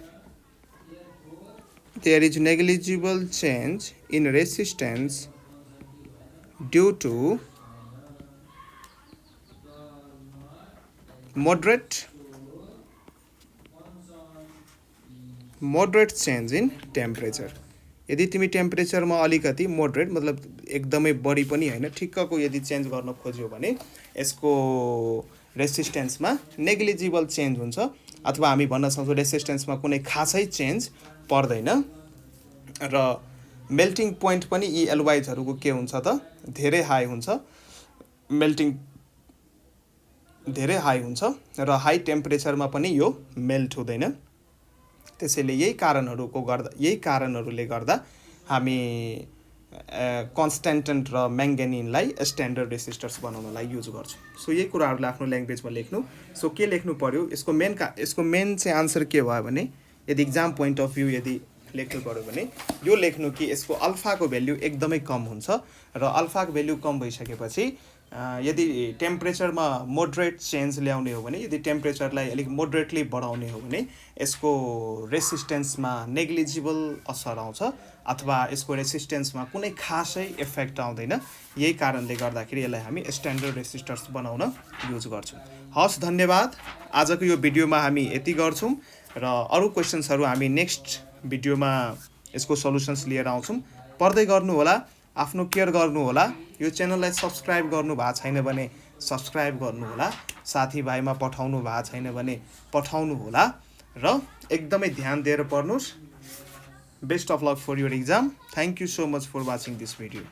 in resistance due to moderate change in temperature. यदि तिमी टेम्परेचरमा अलिकति moderate मतलब एकदमै बढी पनि हैन ठिक्कको यदि चेन्ज गर्न खोज्यो भने यसको रेसिस्टेन्समा नेग्लिजिबल चेन्ज हुन्छ अथवा हामी भन्न सक्छौँ रेसिस्टेन्समा कुनै खासै चेन्ज पर्दैन। र मेल्टिङ पोइन्ट पनि यी एल्वाइजहरुको के हुन्छ त धेरै हाई हुन्छ, धेरै हाई हुन्छ र हाई टेम्परेचरमा पनि यो मेल्ट हुँदैन। त्यसैले यही कारणहरूले गर्दा हामी कन्स्ट्यान्टन र म्याङ्गानिनलाई स्ट्यान्डर्ड रेसिस्टर्स बनाउनलाई युज गर्छौँ। सो यही कुराहरूलाई आफ्नो ल्याङ्ग्वेजमा लेख्नु। सो के लेख्नु पर्यो यसको मेन चाहिँ आन्सर के भयो भने यदि एक्जाम पोइन्ट अफ भ्यू यदि लेख्नु पर्यो भने यो लेख्नु कि यसको अल्फाको भ्याल्यु एकदमै कम हुन्छ र अल्फाको भ्याल्यु कम भइसकेपछि यदि टेम्परेचरमा मोडरेट चेन्ज ल्याउने हो भने यदि टेम्परेचरलाई अलिक मोडरेटली बढाउने हो भने यसको रेसिस्टेन्समा नेग्लिजिबल असर आउँछ अथवा यसको रेसिस्टेन्समा कुनै खासै इफेक्ट आउँदैन। यही कारणले गर्दाखेरि यसलाई हामी स्ट्यान्डर्ड रेसिस्टर्स बनाउन युज गर्छौँ। हस् धन्यवाद। आजको यो भिडियोमा हामी यति गर्छौँ र अरू क्वेसन्सहरू हामी नेक्स्ट भिडियोमा यसको सल्युसन्स लिएर आउँछौँ। पढ्दै गर्नु होला, आफ्नो केयर गर्नु होला। यो च्यानललाई सब्स्क्राइब गर्नु भएको छैन भने सब्स्क्राइब गर्नु होला, साथीभाइमा पठाउनु भएको छैन भने पठाउनु होला र एकदमै ध्यान दिएर पढ्नुस्। Best of luck for your exam. Thank you so much for watching this video.